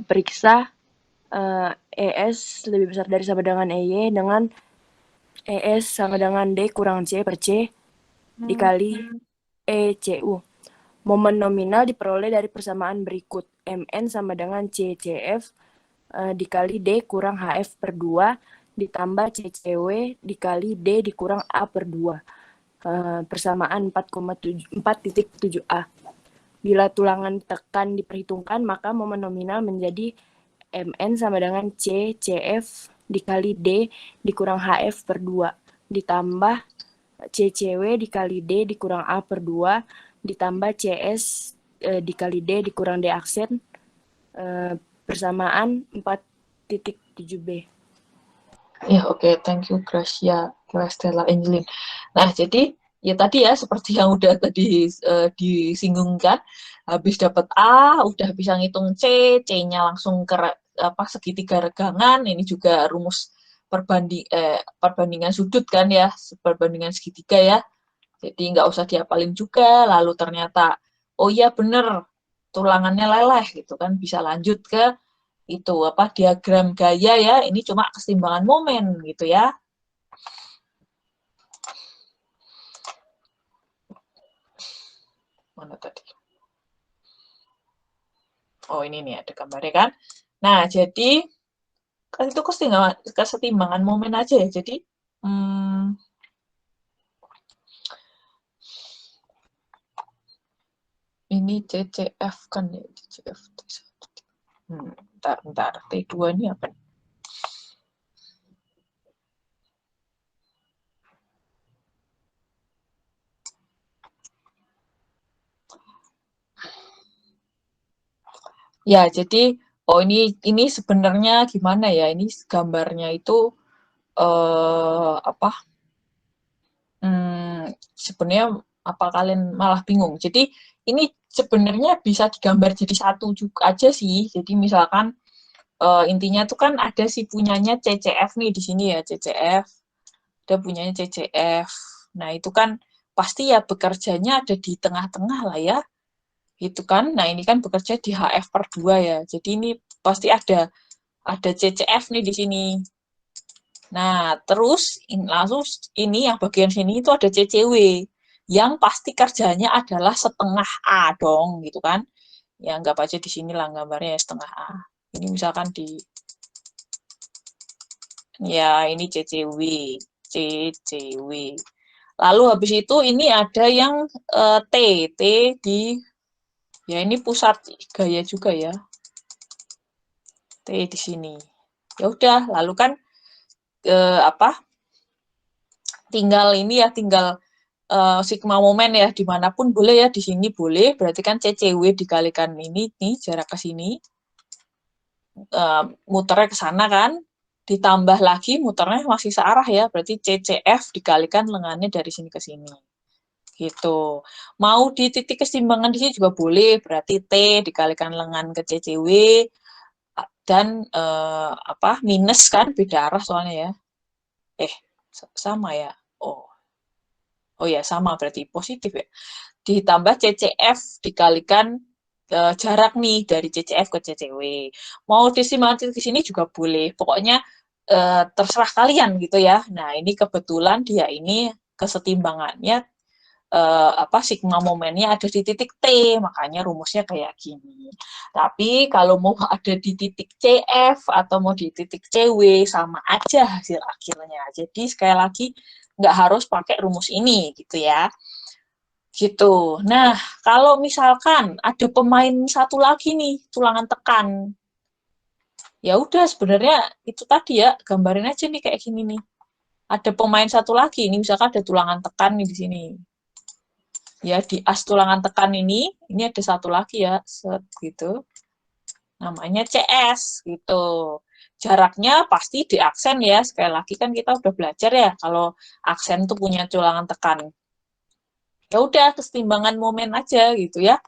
Periksa ES lebih besar dari sama dengan EY dengan ES sama dengan D kurang C per C dikali ECU. Momen nominal diperoleh dari persamaan berikut. MN sama dengan CCF dikali D kurang HF per 2 ditambah CCW dikali D dikurang A per 2. Persamaan 4.7A. Bila tulangan tekan diperhitungkan, maka momen nominal menjadi MN sama dengan CCF dikali D dikurang HF per 2 ditambah CCW dikali D dikurang A per 2 ditambah CS dikali D dikurang D aksen persamaan 4.7B. Ya, oke. Thank you, Gracia Kelestella Angelin. Nah, jadi ya tadi ya seperti yang udah tadi disinggungkan, habis dapat A udah bisa ngitung C, C-nya langsung ke segitiga regangan. Ini juga rumus perbandingan sudut kan ya, perbandingan segitiga ya. Jadi nggak usah dihafalin juga. Lalu ternyata oh iya bener tulangannya leleh gitu kan, bisa lanjut ke itu apa diagram gaya ya, ini cuma keseimbangan momen gitu ya. Mana tadi? Oh, ini nih ada gambarnya kan. Nah, jadi kan itu kesetimbangan momen aja ya. Jadi ini CCF kan ya, CCF. Bentar, T2 ini apa? Ya, jadi ini sebenarnya gimana ya? Ini gambarnya itu apa? Sebenarnya apa kalian malah bingung? Jadi ini sebenarnya bisa digambar jadi satu juga aja sih. Jadi misalkan intinya tuh kan ada si punyanya CCF nih di sini ya, CCF. Ada punyanya CCF. Nah, itu kan pasti ya bekerjanya ada di tengah-tengah lah ya. Gitu kan. Nah, ini kan bekerja di HF/2 ya. Jadi ini pasti ada CCF nih di sini. Nah, terus langsung ini yang bagian sini itu ada CCW yang pasti kerjanya adalah setengah A dong, gitu kan. Ya, anggap aja di sini lah gambarnya setengah A. Ini misalkan ya ini CCW. Lalu habis itu ini ada yang T di, ya ini pusat gaya juga ya. T di sini. Ya udah, lalu kan tinggal ini ya, tinggal sigma momen ya, dimanapun boleh ya, di sini boleh, berarti kan CCW dikalikan ini nih jarak ke sini, muternya ke sana kan, ditambah lagi muternya masih searah ya, berarti CCF dikalikan lengannya dari sini ke sini. Gitu. Mau di titik keseimbangan di sini juga boleh, berarti T dikalikan lengan ke CCW dan minus kan beda arah soalnya ya. Sama ya. Oh ya, sama berarti positif ya. Ditambah CCF dikalikan jarak nih dari CCF ke CCW. Mau desimalkan ke sini juga boleh. Pokoknya terserah kalian gitu ya. Nah, ini kebetulan dia ini kesetimbangannya sigma momennya ada di titik T, makanya rumusnya kayak gini. Tapi kalau mau ada di titik CF atau mau di titik CW sama aja hasil akhirnya. Jadi sekali lagi nggak harus pakai rumus ini gitu ya. Gitu. Nah, kalau misalkan ada pemain satu lagi nih, tulangan tekan. Ya udah sebenarnya itu tadi ya, gambarin aja nih kayak gini nih. Ada pemain satu lagi, ini misalkan ada tulangan tekan nih di sini. Ya, di as tulangan tekan ini ada satu lagi ya, set gitu. Namanya CS gitu. Jaraknya pasti di aksen ya, sekali lagi kan kita udah belajar ya, kalau aksen tuh punya tulangan tekan. Ya udah, kesetimbangan momen aja gitu ya.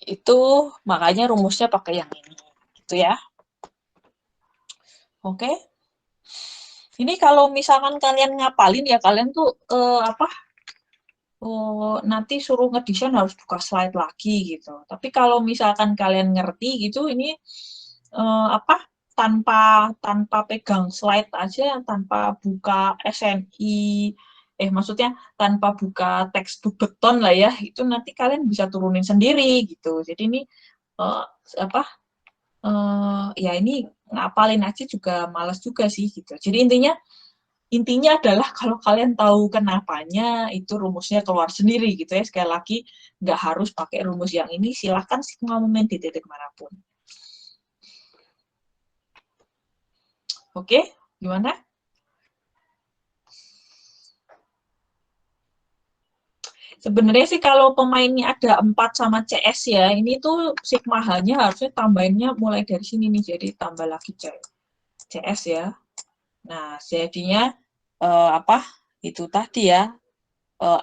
Itu makanya rumusnya pakai yang ini gitu ya. Oke. Ini kalau misalkan kalian ngapalin ya, kalian tuh nanti suruh ngedesain harus buka slide lagi gitu. Tapi kalau misalkan kalian ngerti gitu, ini tanpa pegang slide aja, tanpa buka SNI, maksudnya tanpa buka textbook beton lah ya, itu nanti kalian bisa turunin sendiri gitu. Jadi ini ya ini ngapalin aja juga malas juga sih gitu. Jadi intinya adalah kalau kalian tahu kenapanya, itu rumusnya keluar sendiri gitu ya. Sekali lagi, nggak harus pakai rumus yang ini, silahkan sigma momen di titik manapun. Oke, gimana? Sebenarnya sih kalau pemainnya ada 4 sama CS ya, ini tuh sigma H-nya harusnya tambahinnya mulai dari sini nih, jadi tambah lagi CS ya. Nah, jadinya itu tadi ya,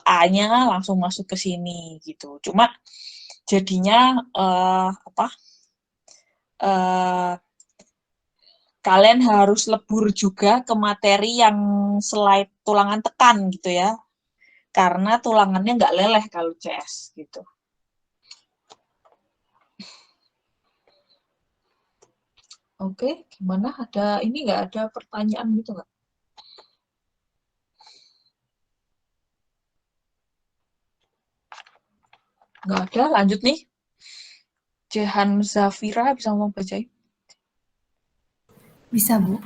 A-nya langsung masuk ke sini gitu. Cuma jadinya kalian harus lebur juga ke materi yang slide tulangan tekan gitu ya. Karena tulangannya nggak leleh kalau CS gitu. Oke, gimana? Ada ini nggak ada pertanyaan gitu nggak? Nggak ada, lanjut nih. Jehan Zafira bisa ngomong bacain? Bisa, Bu.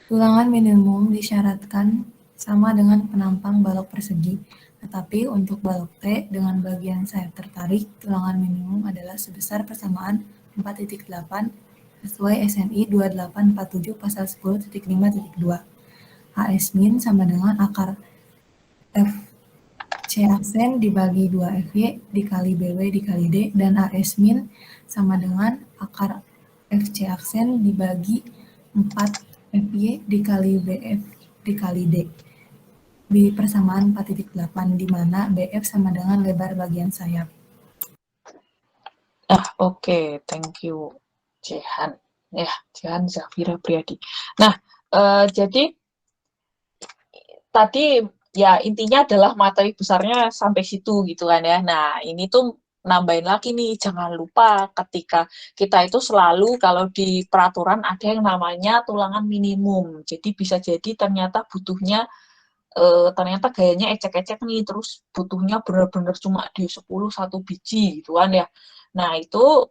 Tulangan minimum disyaratkan sama dengan penampang balok persegi, tetapi untuk balok T dengan bagian sayap tertarik, tulangan minimum adalah sebesar persamaan 4.8 sesuai SNI 2847 pasal 10.5.2. HS min sama dengan akar FC aksen dibagi 2FY dikali BW dikali D, dan AS min sama dengan akar FC aksen dibagi 4FY dikali BF dikali D di persamaan 4.8, di mana BF sama dengan lebar bagian sayap. Oke, thank you, Jehan. Ya, Jehan Zafira Priadi. Nah, jadi tadi ya intinya adalah materi besarnya sampai situ gitu kan ya. Nah, ini tuh nambahin lagi nih, jangan lupa ketika kita itu selalu kalau di peraturan ada yang namanya tulangan minimum. Jadi bisa jadi ternyata butuhnya ternyata gayanya ecek-ecek nih, terus butuhnya benar-benar cuma di 10 1 biji gitu kan ya. Nah, itu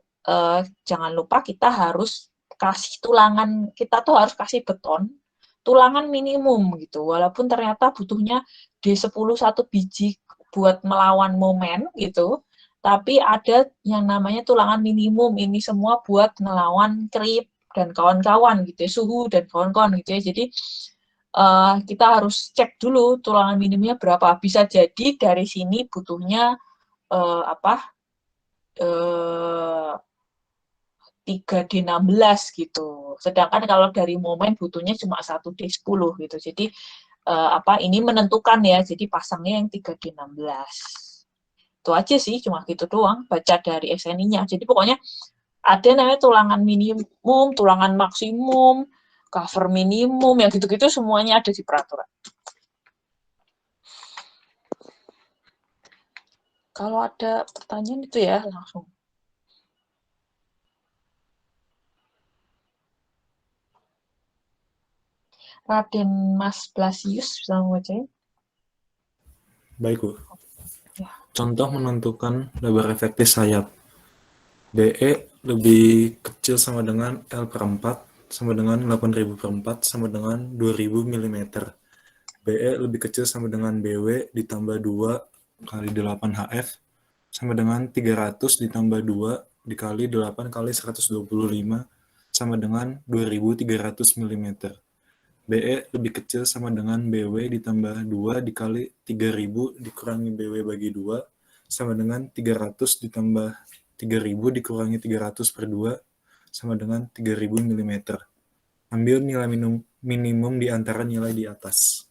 jangan lupa kita harus kasih tulangan, kita tuh harus kasih beton tulangan minimum gitu. Walaupun ternyata butuhnya D10 1 biji buat melawan momen gitu, tapi ada yang namanya tulangan minimum. Ini semua buat ngelawan creep dan kawan-kawan gitu ya, suhu dan kawan-kawan gitu ya. Jadi kita harus cek dulu tulangan minimumnya berapa. Bisa jadi dari sini butuhnya 3D16 gitu. Sedangkan kalau dari momen butuhnya cuma 1D10 gitu. Jadi ini menentukan ya. Jadi pasangnya yang 3D16. Itu aja sih, cuma gitu doang. Baca dari SNI-nya. Jadi pokoknya ada namanya tulangan minimum, tulangan maksimum, cover minimum, yang gitu-gitu semuanya ada di peraturan. Kalau ada pertanyaan itu ya langsung. Raden Mas Blasius bisa membacain? Baik, Bu. Ya. Contoh menentukan lebar efektif sayap. BE lebih kecil sama dengan L per 4 sama dengan 8.000 per 4 sama dengan 2.000 mm. BE lebih kecil sama dengan BW ditambah 2 kali 8 HF sama dengan 300 ditambah 2 dikali 8 kali 125 sama dengan 2.300 mm. BE lebih kecil sama dengan BW ditambah 2 dikali 3.000 dikurangi BW bagi 2 sama dengan 300 ditambah 3.000 dikurangi 300 per 2 sama dengan 3.000 mm. Ambil nilai minimum di antara nilai di atas.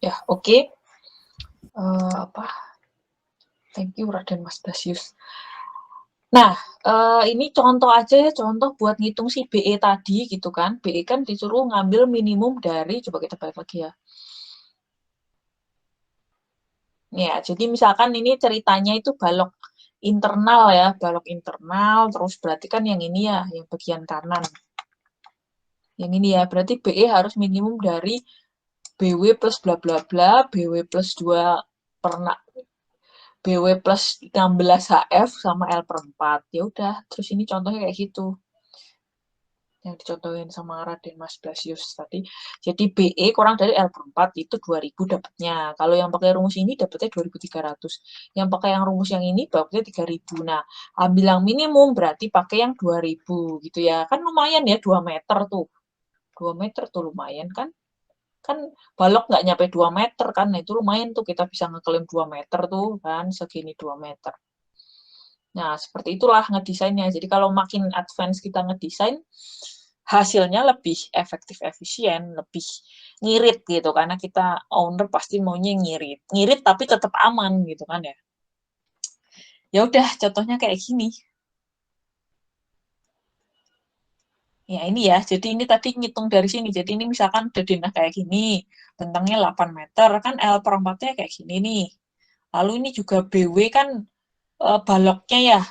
Ya, oke. Thank you, Raden Mas Blasius. Nah, ini contoh aja ya, contoh buat ngitung si BE tadi gitu kan. BE kan disuruh ngambil minimum dari, coba kita balik lagi ya. Ya, jadi misalkan ini ceritanya itu balok internal ya, balok internal, terus berarti kan yang ini ya, yang bagian kanan. Yang ini ya, berarti BE harus minimum dari BW plus bla bla bla, BW plus 2 per BW plus 16 HF sama L per 4. Ya udah, terus ini contohnya kayak gitu. Yang dicontohin sama Raden Mas Blasius tadi. Jadi BE kurang dari L per 4 itu 2000 dapatnya. Kalau yang pakai rumus ini dapatnya 2300. Yang pakai yang rumus yang ini dapatnya 3000. Nah, ambil yang minimum berarti pakai yang 2000 gitu ya. Kan lumayan ya 2 meter tuh. 2 meter tuh lumayan kan. Kan balok nggak nyampe 2 meter kan. Nah, itu lumayan tuh kita bisa ngeklaim 2 meter tuh kan. Segini 2 meter. Nah, seperti itulah ngedesainnya. Jadi kalau makin advance kita ngedesain, hasilnya lebih efektif, efisien, lebih ngirit gitu. Karena kita owner pasti maunya ngirit. Ngirit tapi tetap aman gitu kan ya. Ya udah, contohnya kayak gini. Ya ini ya, jadi ini tadi ngitung dari sini. Jadi ini misalkan udah denah kayak gini, bentangnya 8 meter, kan L per 4-nya kayak gini nih. Lalu ini juga BW kan baloknya ya.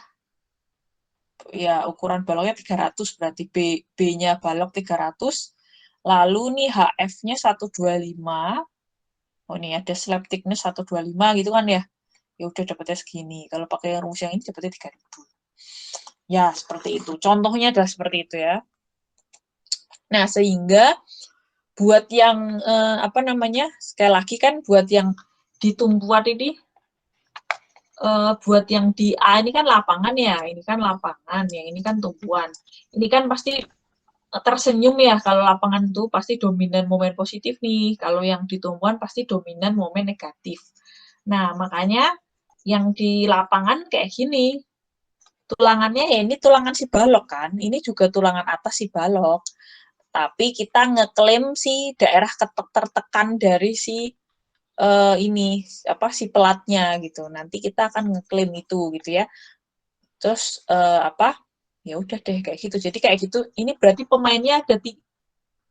ya ukuran baloknya 300, berarti B-nya balok 300, lalu nih HF-nya 125, oh ini ada slab thickness 125 gitu kan ya, ya udah dapetnya segini. Kalau pakai rumus yang ini dapetnya 3000. Ya, seperti itu. Contohnya adalah seperti itu ya. Nah, sehingga buat yang apa namanya? Sekali lagi kan buat yang di tumpuan ini buat yang di A ini kan lapangan ya, ini kan lapangan, yang ini kan tumpuan. Ini kan pasti tersenyum ya, kalau lapangan itu pasti dominan momen positif nih, kalau yang di tumpuan pasti dominan momen negatif. Nah, makanya yang di lapangan kayak gini, tulangannya ya ini tulangan si balok kan, ini juga tulangan atas si balok. Tapi kita ngeklaim si daerah tertekan dari si ini apa si pelatnya gitu. Nanti kita akan ngeklaim itu gitu ya. Terus apa? Ya udah deh kayak gitu. Jadi kayak gitu. Ini berarti pemainnya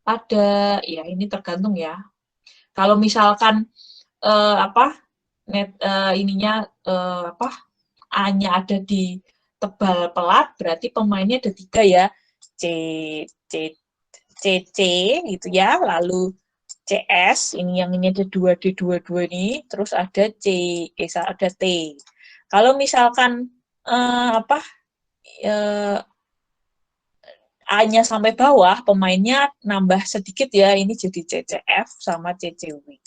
ada ya ini tergantung ya. Kalau misalkan apa ininya apa A-nya ada di tebal pelat, berarti pemainnya ada 3 ya. C C gitu ya, lalu CS, ini yang ini ada 2D22 ini, terus ada ada T. Kalau misalkan apa A-nya sampai bawah, pemainnya nambah sedikit ya, ini jadi CCF sama CCW.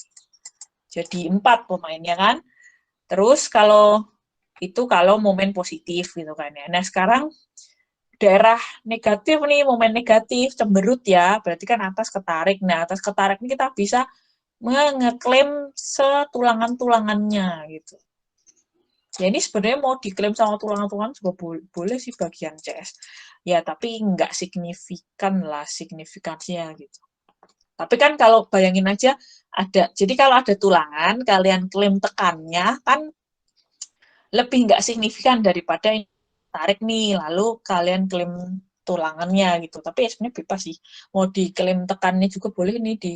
Jadi 4 pemainnya kan. Terus kalau itu kalau momen positif gitu kan ya. Nah, sekarang daerah negatif nih, momen negatif, cemberut ya, berarti kan atas ketarik. Nah, atas ketarik ini kita bisa ngeklaim setulangan-tulangannya gitu. Ya ini sebenarnya mau diklaim sama tulangan-tulangan juga boleh sih bagian CS. Ya, tapi nggak signifikan lah signifikansinya gitu. Tapi kan kalau bayangin aja ada, jadi kalau ada tulangan, kalian klaim tekannya kan lebih nggak signifikan daripada tarik nih, lalu kalian klaim tulangannya gitu. Tapi ya sebenarnya bebas sih. Mau diklaim tekannya juga boleh nih di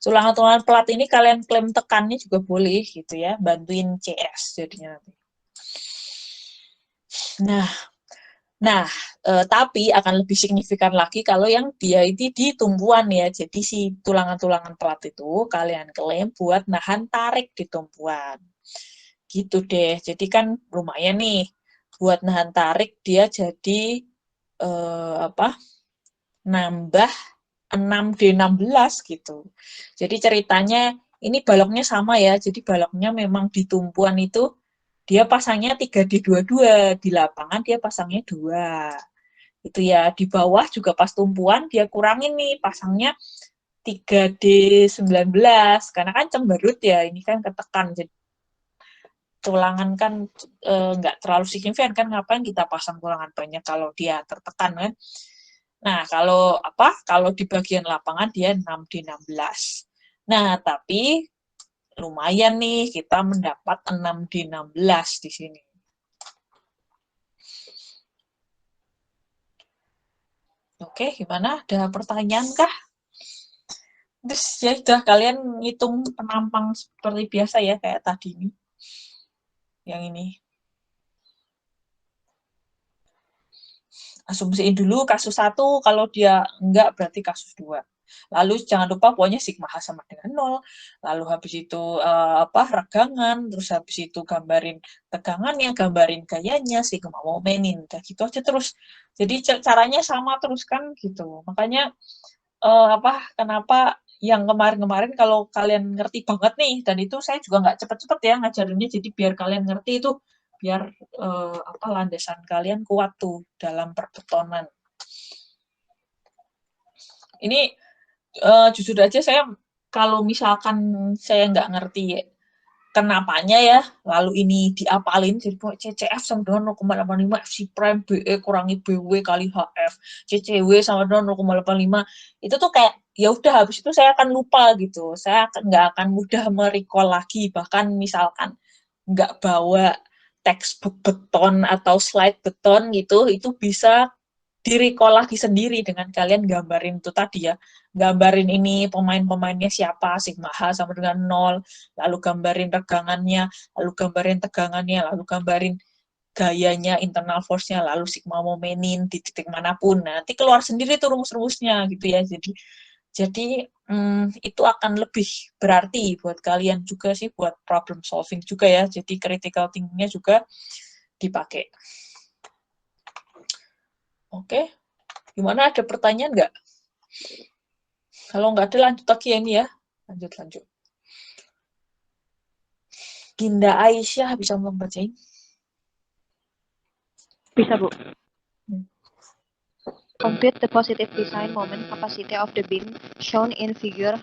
tulangan-tulangan pelat ini kalian klaim tekannya juga boleh gitu ya. Bantuin CS jadinya nanti. Nah, tapi akan lebih signifikan lagi kalau yang dia ini di tumpuan ya. Jadi si tulangan-tulangan pelat itu kalian klaim buat nahan tarik di tumpuan. Gitu deh. Jadi kan lumayan nih buat nahan tarik dia jadi apa? Nambah 6D16 gitu. Jadi ceritanya ini baloknya sama ya. Jadi baloknya memang di tumpuan itu dia pasangnya 3D22, di lapangan dia pasangnya 2. Itu ya, di bawah juga pas tumpuan dia kurangin nih, pasangnya 3D19, karena kan cemberut ya, ini kan ketekan, jadi tulangan kan nggak terlalu signifikan kan, ngapain kita pasang tulangan banyak kalau dia tertekan kan. Nah, kalau di bagian lapangan dia 6D16. Nah, tapi lumayan nih kita mendapat 6D16 di sini. Oke, gimana? Ada pertanyaan kah? Terus ya udah kalian ngitung penampang seperti biasa ya kayak tadi ini. Yang ini. Asumsiin dulu kasus 1, kalau dia enggak berarti kasus 2. Lalu jangan lupa pokoknya sigma H sama dengan 0. Lalu habis itu regangan, terus habis itu gambarin tegangannya, gambarin gayanya, sigma momenin. Udah gitu aja terus. Jadi caranya sama terus kan gitu. Makanya kenapa yang kemarin-kemarin kalau kalian ngerti banget nih, dan itu saya juga nggak cepet-cepet ya ngajarinnya, jadi biar kalian ngerti itu, biar landasan kalian kuat tuh dalam perbetonan. Ini jujur aja saya kalau misalkan saya nggak ngerti kenapanya ya, lalu ini diapalin, jadi CCF sama dengan 0,85, FC prime BE kurangi BW kali HF, CCW sama dengan 0,85, itu tuh kayak, ya udah habis itu saya akan lupa gitu, saya nggak akan mudah merecall lagi, bahkan misalkan nggak bawa textbook beton atau slide beton gitu, itu bisa di-recall lagi sendiri dengan kalian gambarin itu tadi ya, gambarin ini pemain-pemainnya siapa, sigma H sama dengan 0, lalu gambarin regangannya, lalu gambarin tegangannya, lalu gambarin gayanya, internal force-nya, lalu sigma momenin di titik manapun. Nah, nanti keluar sendiri tuh rumus-rumusnya gitu ya. Jadi itu akan lebih berarti buat kalian juga sih, buat problem solving juga ya. Jadi critical thinking-nya juga dipakai. Oke, gimana, ada pertanyaan nggak? Kalau nggak ada lanjut lagi ya ini ya. Lanjut. Dinda Aisyah bisa membacain? Bisa, Bu. Compute the positive design moment capacity of the beam shown in figure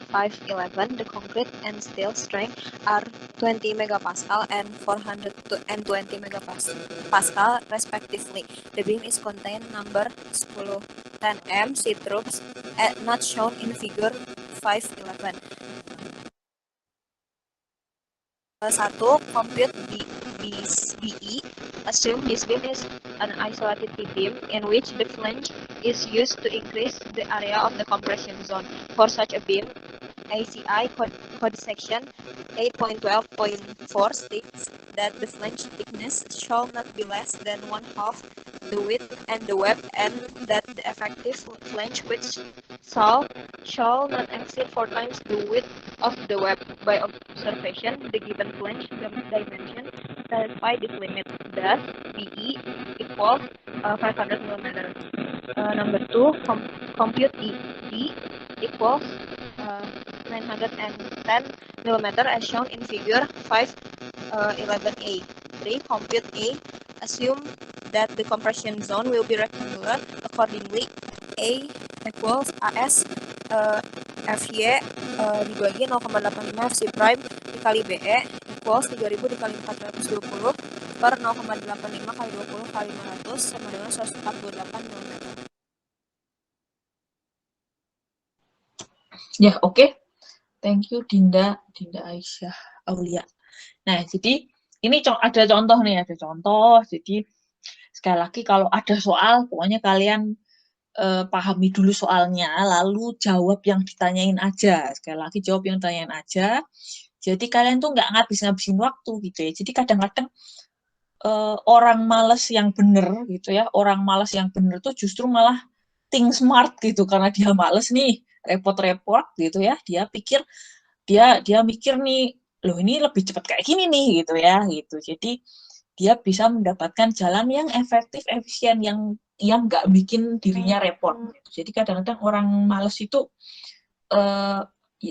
511. The concrete and steel strength are 20 megapascal and 420 megapascal respectively. The beam is contained number 10 10M seat troops not shown in figure 511. 1. Compute BE. Assume this beam is an isolated beam in which the flange is used to increase the area of the compression zone. For such a beam, ACI code section 8.12.4 states that the flange thickness shall not be less than 1/2 the width and the web, and that the effective flange width shall not exceed 4 times the width of the web. By observation, the given flange dimension satisfy this limit. Thus, BE equals 500 mm. Number 2, compute D equals 910 mm as shown in figure 511A. 3. Compute A. Assume that the compression zone will be rectangular. Accordingly, A equals AS FY dibagi 0,85 FC prime dikali BE equals 3000 dikali 420 per 0,85 kali 20 kali 500 sama dengan 148 mm. Ya, oke. Thank you Dinda Aisyah Aulia. Nah, jadi ini ada contoh nih, ada contoh. Jadi sekali lagi kalau ada soal, pokoknya kalian pahami dulu soalnya, lalu jawab yang ditanyain aja. Sekali lagi jawab yang ditanyain aja. Jadi kalian tuh nggak ngabis-ngabisin waktu gitu ya. Jadi kadang-kadang orang malas yang bener gitu ya, orang malas yang bener tuh justru malah think smart gitu, karena dia males nih repot-repot gitu ya. Dia pikir dia mikir nih, loh ini lebih cepat kayak gini nih gitu ya gitu. Jadi dia bisa mendapatkan jalan yang efektif, efisien, yang nggak bikin dirinya repot. Gitu. Jadi kadang-kadang orang males itu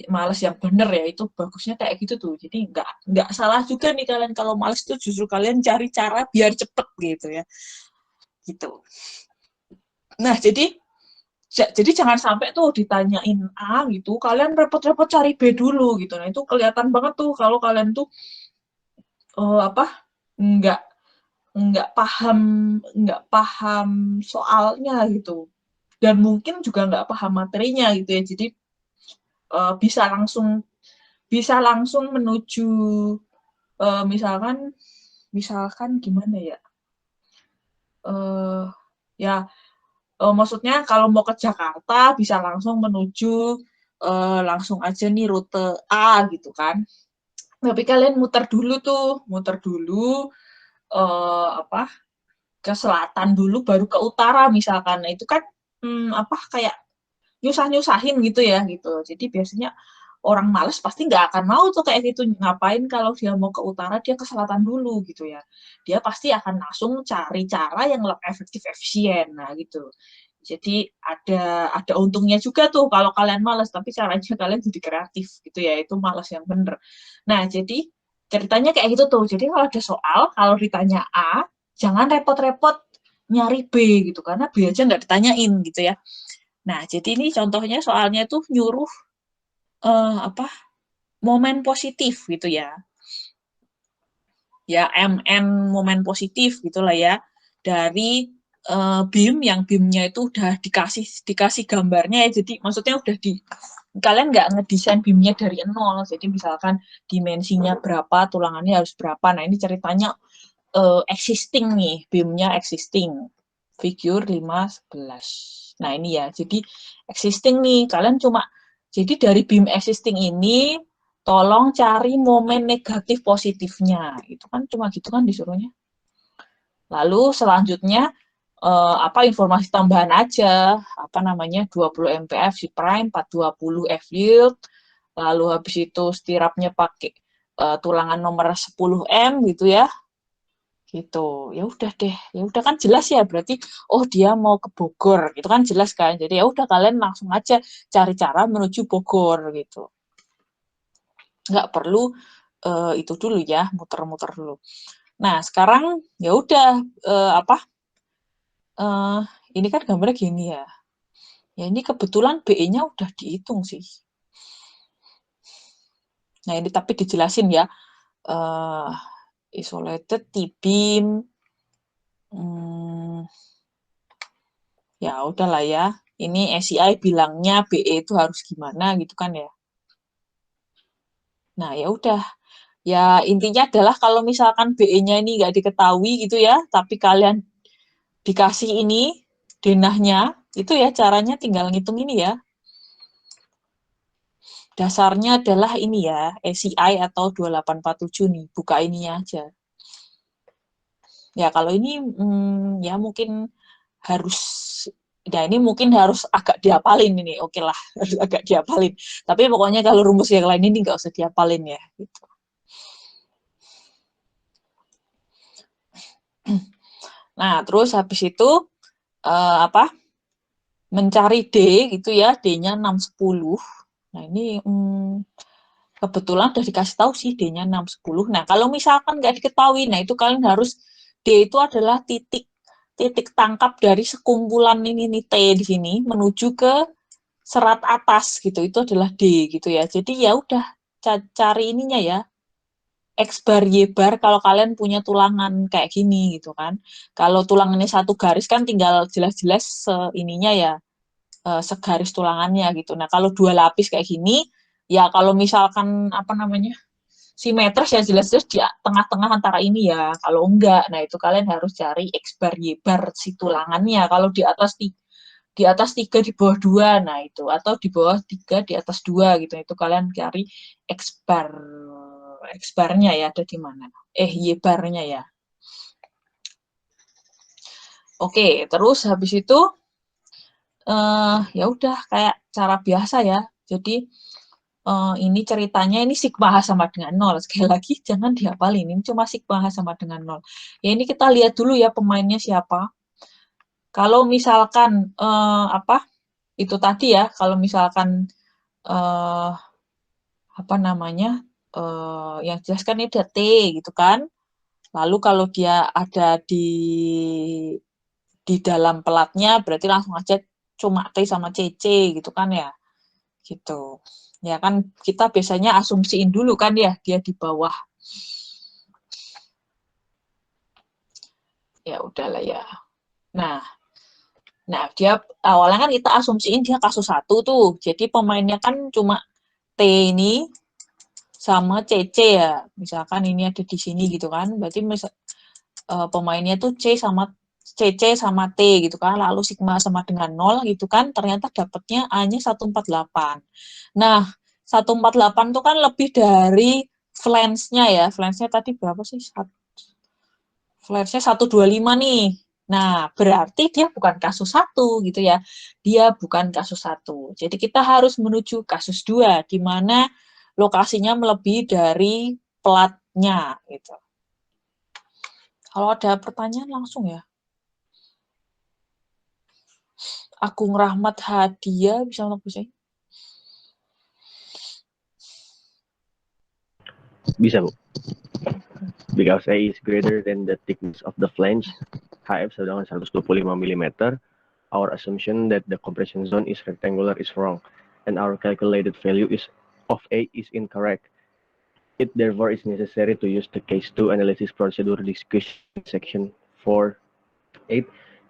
males yang bener ya, itu bagusnya kayak gitu tuh. Jadi nggak salah juga nih kalian kalau males tuh, justru kalian cari cara biar cepet gitu ya. Gitu. Nah, jadi jangan sampai tuh ditanyain A gitu, kalian repot-repot cari B dulu gitu. Nah, itu kelihatan banget tuh kalau kalian tuh nggak paham soalnya gitu. Dan mungkin juga nggak paham materinya gitu ya. Jadi bisa langsung menuju misalkan gimana ya? Maksudnya kalau mau ke Jakarta bisa langsung menuju langsung aja nih rute A gitu kan. Tapi kalian muter dulu ke selatan dulu baru ke utara misalkan. Nah, itu kan kayak nyusah-nyusahin gitu ya gitu. Jadi biasanya orang males pasti nggak akan mau tuh kayak gitu. Ngapain kalau dia mau ke utara, dia ke selatan dulu gitu ya. Dia pasti akan langsung cari cara yang lebih efektif, efisien. Nah gitu. Jadi ada untungnya juga tuh kalau kalian males, tapi caranya kalian jadi kreatif gitu ya. Itu males yang bener. Nah jadi ceritanya kayak gitu tuh. Jadi kalau ada soal, kalau ditanya A, jangan repot-repot nyari B gitu. Karena B aja nggak ditanyain gitu ya. Nah, jadi ini contohnya soalnya tuh nyuruh momen positif gitu ya. Ya, MN momen positif gitulah ya. Dari BIM yang BIM-nya itu udah dikasih gambarnya ya. Jadi maksudnya kalian nggak ngedesain BIM-nya dari nol. Jadi misalkan dimensinya berapa, tulangannya harus berapa. Nah, ini ceritanya existing nih, BIM-nya existing. Figure 5-11. Nah, ini ya. Jadi existing nih, kalian jadi dari BIM existing ini tolong cari momen negatif positifnya. Itu kan cuma gitu kan disuruhnya. Lalu selanjutnya informasi tambahan aja, 20 mpf C prime, 420 F yield, lalu habis itu stirupnya pakai tulangan nomor 10M gitu ya. Gitu. Ya udah deh. Ya udah kan jelas ya, berarti dia mau ke Bogor. Gitu kan jelas kan. Jadi ya udah kalian langsung aja cari cara menuju Bogor gitu. Nggak perlu itu dulu ya, muter-muter dulu. Nah, sekarang ya udah ini kan gambarnya gini ya. Ya ini kebetulan BE-nya udah dihitung sih. Nah, ini tapi dijelasin ya. Isolated T-beam. Ya udahlah ya. Ini SCI bilangnya BE itu harus gimana gitu kan ya. Nah, ya udah. Ya intinya adalah kalau misalkan BE-nya ini nggak diketahui gitu ya, tapi kalian dikasih ini denahnya, itu ya caranya tinggal ngitung ini ya. Dasarnya adalah ini ya, SCI atau 2847 nih, buka ininya aja. Ya kalau ini ya mungkin harus, ya ini mungkin harus agak diapalin ini, oke lah, harus agak diapalin. Tapi pokoknya kalau rumus yang lain ini nggak usah diapalin ya. Gitu. Nah, terus habis itu mencari D gitu ya, D-nya 610. Nah, ini kebetulan udah dikasih tahu sih D-nya 610. Nah, kalau misalkan nggak diketahui, nah itu kalian harus D itu adalah titik tangkap dari sekumpulan ini nih T di sini menuju ke serat atas gitu. Itu adalah D gitu ya. Jadi ya udah cari ininya ya. X bar Y bar kalau kalian punya tulangan kayak gini gitu kan. Kalau tulangannya satu garis kan tinggal jelas-jelas ininya ya segaris tulangannya gitu. Nah, kalau dua lapis kayak gini ya kalau misalkan simetris ya jelas-jelas di tengah-tengah antara ini ya. Kalau enggak, nah itu kalian harus cari X bar Y bar si tulangannya. Kalau di atas 3 di bawah 2, nah itu, atau di bawah 3 di atas 2 gitu, itu kalian cari X barnya ya ada di mana, Y barnya ya. Oke, terus habis itu ya udah kayak cara biasa ya. Jadi ini ceritanya ini sigma H sama dengan 0. Sekali lagi jangan dihafalin, ini cuma sigma H sama dengan 0. Ya ini kita lihat dulu ya pemainnya siapa. Kalau misalkan itu tadi ya, kalau misalkan yang jelas kan ini ada T gitu kan. Lalu kalau dia ada di dalam pelatnya berarti langsung aja cuma T sama CC gitu kan ya. Gitu. Ya kan kita biasanya asumsiin dulu kan ya dia di bawah. Ya udahlah ya. Nah, dia awalnya kan kita asumsiin dia kasus 1 tuh. Jadi pemainnya kan cuma T ini sama CC ya. Misalkan ini ada di sini gitu kan. Berarti pemainnya tuh CC sama T gitu kan. Lalu sigma sama dengan 0 gitu kan. Ternyata dapatnya A-nya 148. Nah, 148 tuh kan lebih dari flange-nya ya. Flange-nya tadi berapa sih? Flange-nya 125 nih. Nah, berarti dia bukan kasus 1 gitu ya. Dia bukan kasus 1. Jadi kita harus menuju kasus 2 di mana lokasinya melebihi dari platnya gitu. Kalau ada pertanyaan langsung ya. Agung Rahmat Hadia bisa ngomong bisa? Bisa, Bu. Because A is greater than the thickness of the flange, HF sama dengan 125 mm, our assumption that the compression zone is rectangular is wrong, and our calculated value of A is incorrect. It therefore is necessary to use the case 2 analysis procedure discussion section 4.8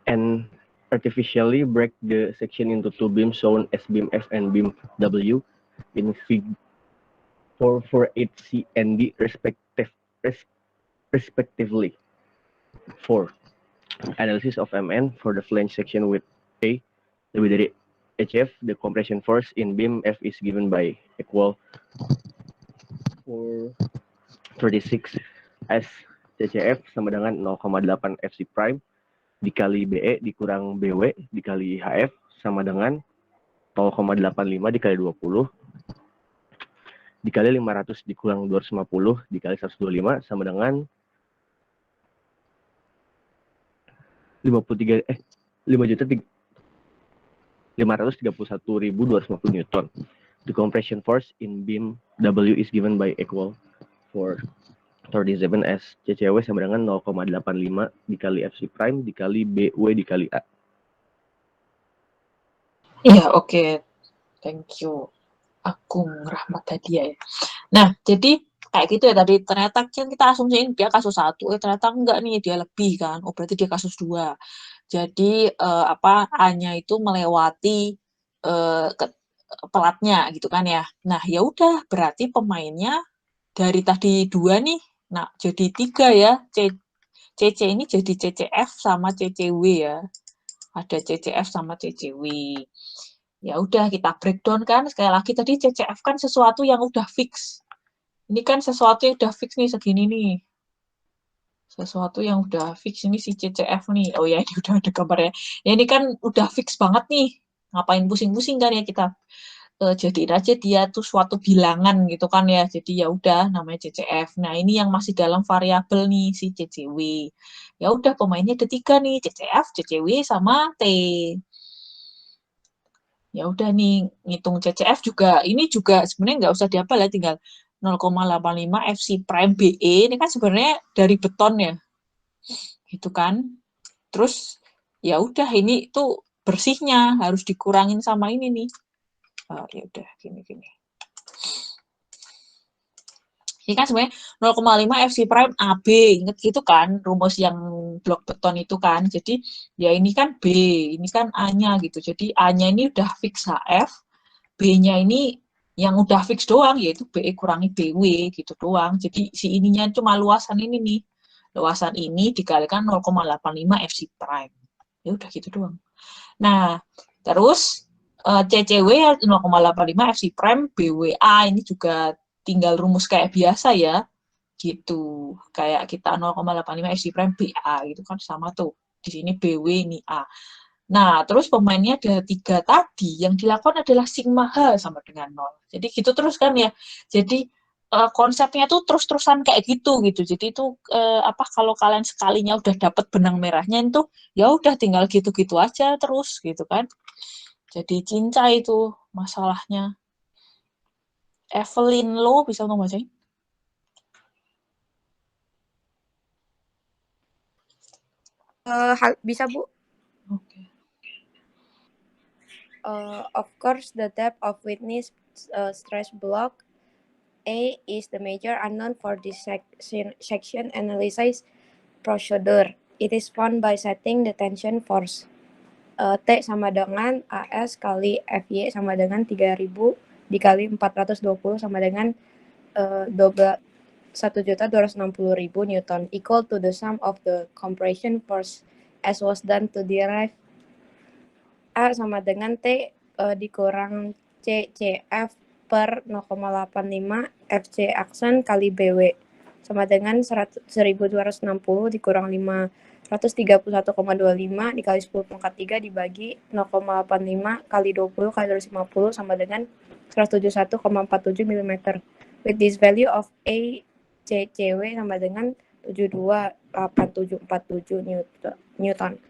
and artificially break the section into two beams shown as beam F and beam W in fig 448C and D respectively. 4. Analysis of MN for the flange section with A lebih dari HF, the compression force in beam F is given by equal 436 as CCF sama dengan 0,8 FC prime dikali BE dikurang BW dikali HF sama dengan 0,85 dikali 20 dikali 500 dikurang 250 dikali 125 sama dengan 531.250 Newton. The compression force in beam W is given by equal for 37 as CCW sama dengan 0,85 dikali FC prime dikali BW dikali A. Iya, oke. Thank you. Agung Rahmat Hadiah ya. Nah, jadi kayak gitu ya tadi. Ternyata kan kita asumsiin dia kasus 1, ternyata enggak nih, dia lebih kan. Oh, berarti dia kasus 2. Jadi A-nya itu melewati pelatnya gitu kan ya. Nah, ya udah berarti pemainnya dari tadi 2 nih. Nah, jadi 3 ya. CC ini jadi CCF sama CCW ya. Ada CCF sama CCW. Ya udah kita breakdown kan. Sekali lagi tadi CCF kan sesuatu yang udah fix. Ini kan sesuatu yang udah fix nih segini nih. Sesuatu yang udah fix ini si CCF nih. Oh ya, ini udah ada gambarnya. Ya ini kan udah fix banget nih. Ngapain pusing-pusing kan ya kita. Jadiin aja dia tuh suatu bilangan gitu kan ya. Jadi ya udah namanya CCF. Nah, ini yang masih dalam variabel nih si CCW. Ya udah pemainnya ada 3 nih, CCF, CCW sama T. Ya udah nih ngitung CCF juga. Ini juga sebenarnya nggak usah dihafal ya, tinggal 0,85 FC prime BE. Ini kan sebenarnya dari beton ya. Gitu kan. Terus ya udah ini tuh bersihnya harus dikurangin sama ini nih. Ya udah gini. Ini kan sebenarnya 0,5 FC prime AB, inget gitu kan rumus yang blok beton itu kan. Jadi ya ini kan B, ini kan A-nya gitu. Jadi A-nya ini udah fix HF, B-nya ini yang udah fix doang yaitu BE kurangi BW gitu doang. Jadi si ininya cuma luasan ini nih. Luasan ini dikalikan 0,85 FC prime. Ya udah gitu doang. Nah, terus CCW 0,85 FC prime BWA ini juga tinggal rumus kayak biasa ya. Gitu. Kayak kita 0,85 FC prime BA gitu kan sama tuh. Di sini BW ini A. Nah, terus pemainnya ada 3 tadi, yang dilakukan adalah sigma H sama dengan 0. Jadi gitu terus kan ya. Jadi konsepnya tuh terus-terusan kayak gitu. Jadi itu kalau kalian sekalinya udah dapet benang merahnya itu ya udah tinggal gitu-gitu aja terus gitu kan. Jadi cincai itu masalahnya. Evelyn Lo bisa ngomong bacain? Bisa Bu. Oke. Of course, the depth of witness stress block A is the major unknown for this section analysis procedure. It is found by setting the tension force. T sama dengan AS kali FY sama dengan 3000 dikali 420 sama dengan 1.260.000 Newton equal to the sum of the compression force as was done to derive A sama dengan T dikurang CCF per 0,85 FC aksen kali BW sama dengan 1260 dikurang 531,25 dikali 10 pangkat 3 dibagi 0,85 kali 20 kali 250 sama dengan 171,47 mm. With this value of A, CCW sama dengan 728747 Newton.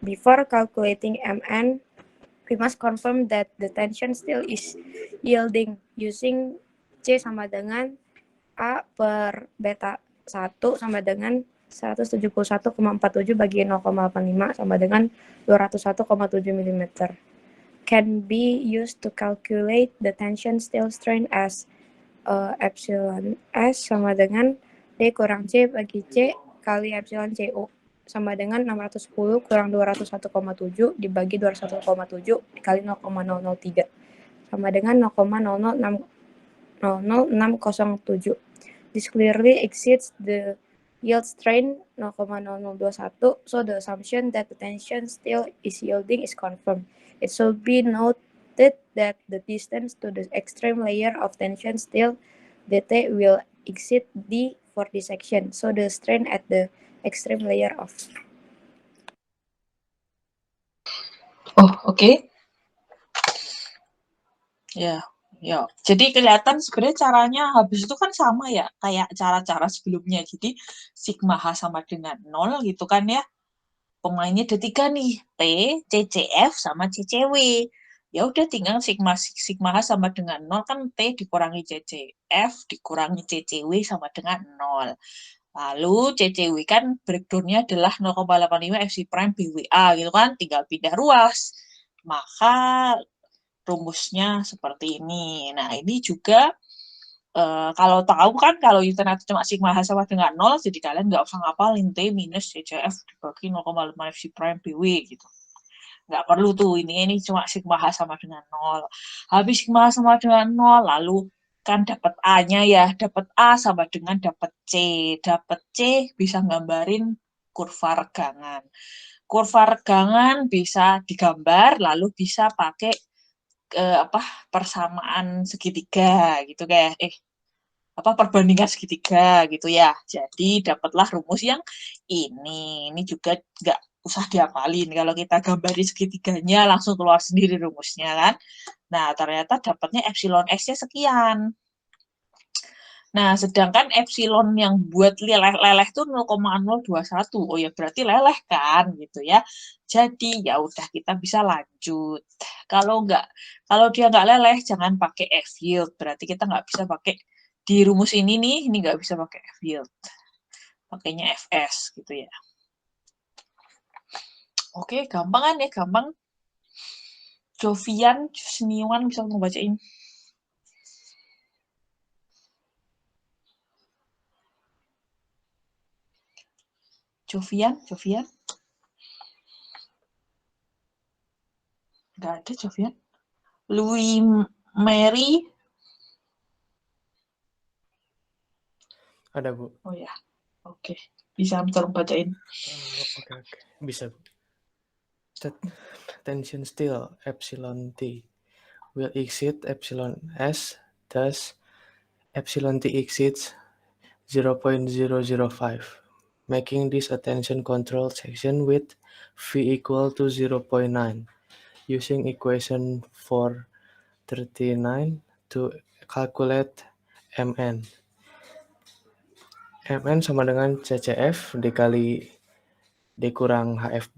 Before calculating MN, we must confirm that the tension still is yielding using C sama dengan A per beta 1 sama dengan 171,47 bagi 0,85 sama dengan 201,7 mm. Can be used to calculate the tension still strain as epsilon S sama dengan D kurang C bagi C kali epsilon CO sama dengan 610 kurang 201,7 dibagi 201,7 dikali 0,003 sama dengan 0,00607. This clearly exceeds the yield strain 0,0021, so the assumption that the tension still is yielding is confirmed. It should be noted that the distance to the extreme layer of tension still dt will exceed the for this section, so the strain at the extreme layer of. Oh, oke. Ya, ya. Jadi kelihatan sebenarnya caranya habis itu kan sama ya, kayak cara-cara sebelumnya. Jadi sigma H sama dengan 0 gitu kan ya. Pemainnya ada 3 nih, T, CCF, sama CCW. Ya udah tinggal sigma H sama dengan 0 kan T dikurangi CCF dikurangi CCW sama dengan 0. Lalu CCW kan breakdown-nya adalah 0,85 FC prime BWA gitu kan, tinggal pindah ruas. Maka rumusnya seperti ini. Nah, ini juga kalau tahu kan kalau internet cuma sigma H sama dengan 0, jadi kalian nggak usah ngapalin T minus CCF dibagi 0,5 FC prime BW gitu. Nggak perlu tuh, ini cuma sigma H sama dengan 0. Habis sigma H sama dengan 0, lalu kan dapat A-nya ya, dapat A sama dengan dapat C. Dapat C bisa nggambarin kurva regangan. Kurva regangan bisa digambar, lalu bisa pakai persamaan segitiga gitu kayak perbandingan segitiga gitu ya. Jadi dapatlah rumus yang ini. Ini juga nggak usah diapalin. Kalau kita gambarin segitiganya langsung keluar sendiri rumusnya kan. Nah, ternyata dapatnya epsilon S-nya sekian. Nah, sedangkan epsilon yang buat leleh itu 0,021. Oh ya, berarti leleh kan gitu ya. Jadi ya udah kita bisa lanjut. Kalau dia nggak leleh, jangan pakai F yield. Berarti kita nggak bisa pakai di rumus ini nih, ini nggak bisa pakai F yield. Pakainya FS gitu ya. Oke, gampang kan ya, gampang. Jovian, Seniwan bisa ngebacain. Jovian. Nggak ada Jovian. Louis Mary. Ada, Bu. Oh ya, oke. Bisa tolong bacain. Oke. Bisa, Bu. Tension still epsilon T will exceed epsilon S, thus epsilon T exceeds 0.005, making this a tension control section with V equal to 0.9. Using equation 439 to calculate Mn. Mn sama dengan CCF dikali D kurang HF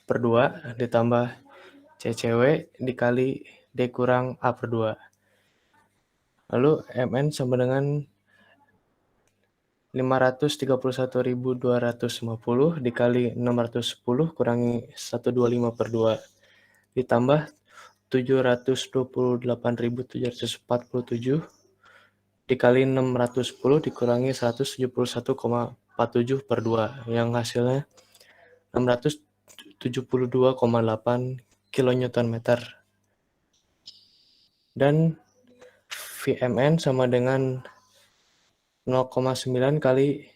per 2 ditambah CCW dikali D kurang A per 2. Lalu Mn sama dengan 531.250 dikali 610 kurangi 125 per 2 ditambah 728.747 dikali 610 dikurangi 171,47 per 2 yang hasilnya 672,8 kN/m. Dan Vmn sama dengan 0,9 kali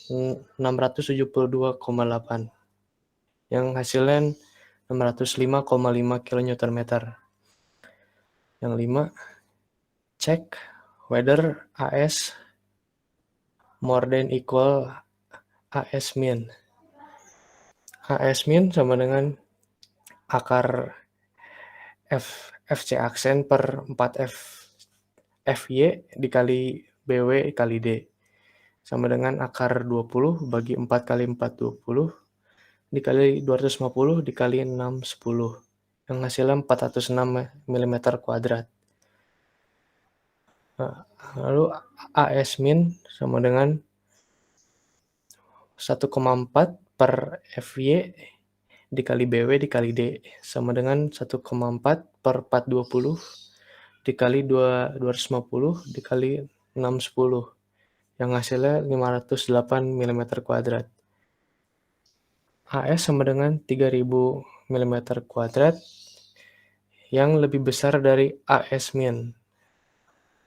672,8 yang hasilnya 605,5 kN/m. Yang 5, check whether AS more than equal AS min. AS min sama dengan akar FC aksen per 4F FY dikali BW kali D. Sama dengan akar 20 bagi 4 kali 4, 20 dikali 250 dikali 6, 10. Yang hasilnya 406 mm kuadrat. Lalu AS min sama dengan 1,4 per FY dikali BW dikali D sama dengan 1,4 per 420 dikali 250 dikali 610 yang hasilnya 508 mm kuadrat. AS sama dengan 3000 mm kuadrat yang lebih besar dari AS min.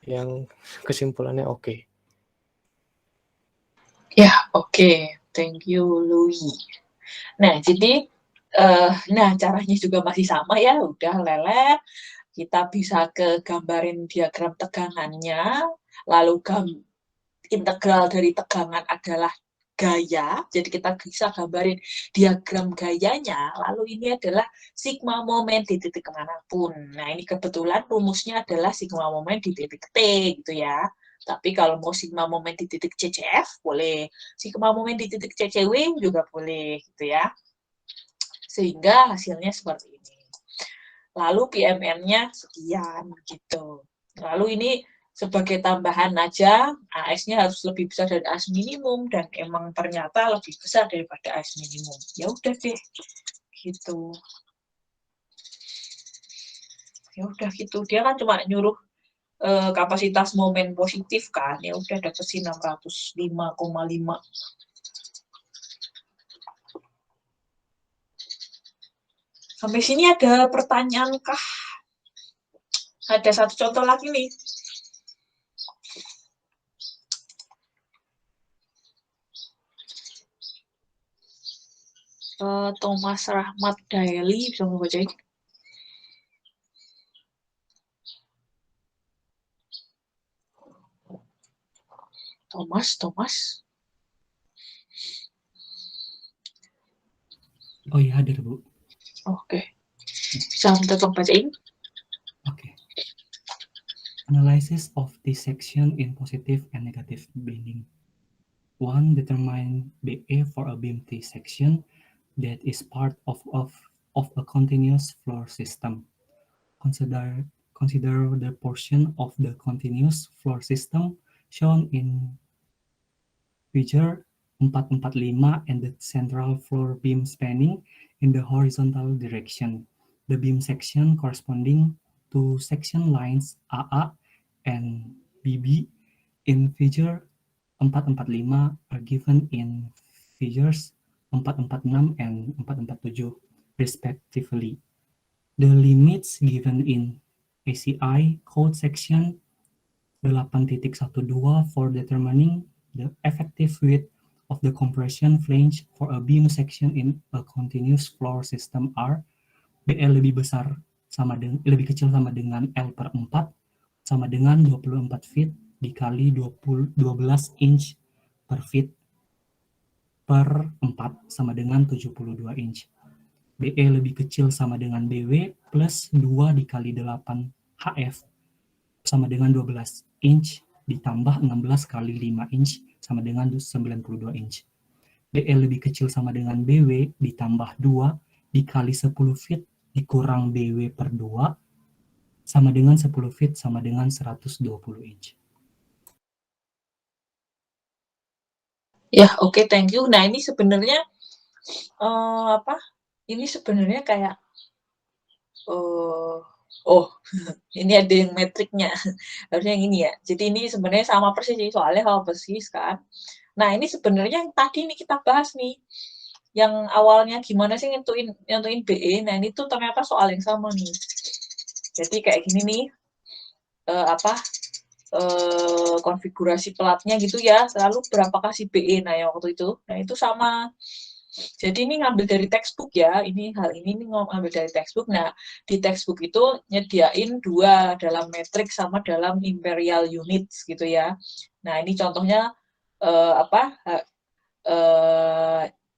Yang kesimpulannya oke. Ya, oke. Thank you, Louis. Nah, jadi caranya juga masih sama ya, udah leleh. Kita bisa ke gambarin diagram tegangannya, lalu integral dari tegangan adalah gaya, jadi kita bisa gambarin diagram gayanya, lalu ini adalah sigma momen di titik kemanapun. Nah, ini kebetulan rumusnya adalah sigma momen di titik T, gitu ya. Tapi kalau mau sigma momen di titik CCF, boleh. Sigma momen di titik CCW juga boleh, gitu ya. Sehingga hasilnya seperti ini. Lalu PMN-nya sekian, gitu. Lalu ini sebagai tambahan aja, AS-nya harus lebih besar dari AS minimum, dan emang ternyata lebih besar daripada AS minimum. Ya udah deh, gitu. Ya udah gitu, dia kan cuma nyuruh kapasitas momen positif kan, ya udah dapet sih 605,5. Sampai sini ada pertanyaan kah? Ada satu contoh lagi nih. Thomas Rahmat Daily, bisa mau bacain? Thomas. Oh iya, hadir, Bu. Oke. Bisa minta tolong bacain? Okay. Analysis of this section in positive and negative bending. 1. Determine BA for a beam T section that is part of a continuous floor system. Consider the portion of the continuous floor system shown in figure 445 and the central floor beam spanning in the horizontal direction. The beam section corresponding to section lines AA and BB in figure 445 are given in figures 446 and 447 respectively. The limits given in ACI code section 8.12 for determining the effective width of the compression flange for a beam section in a continuous floor system are BL lebih kecil sama dengan L per 4 sama dengan 24 feet dikali 12 inch per feet per 4 sama dengan 72 inch. BE lebih kecil sama dengan BW plus 2 dikali 8 HF sama dengan 12 inch ditambah 16 kali 5 inch sama dengan 92 inch. BL lebih kecil sama dengan BW ditambah 2 dikali 10 feet dikurang BW per 2 sama dengan 10 feet sama dengan 120 inch. Ya, oke, thank you. Nah, ini sebenarnya ini sebenarnya kayak ini ada yang metriknya. Harusnya yang ini ya. Jadi ini sebenarnya sama persis sih, soalnya hal persis kan. Nah, ini sebenarnya yang tadi nih kita bahas nih. Yang awalnya gimana sih nyentuhin BE. Nah, ini tuh ternyata soal yang sama nih. Jadi kayak gini nih. Konfigurasi platnya gitu ya, lalu berapa kasih BE, nah yang waktu itu, nah itu sama. Jadi ini ngambil dari textbook ya, hal ini ngambil dari textbook. Nah, di textbook itu nyediain dua, dalam metrik sama dalam imperial units gitu ya. Nah, ini contohnya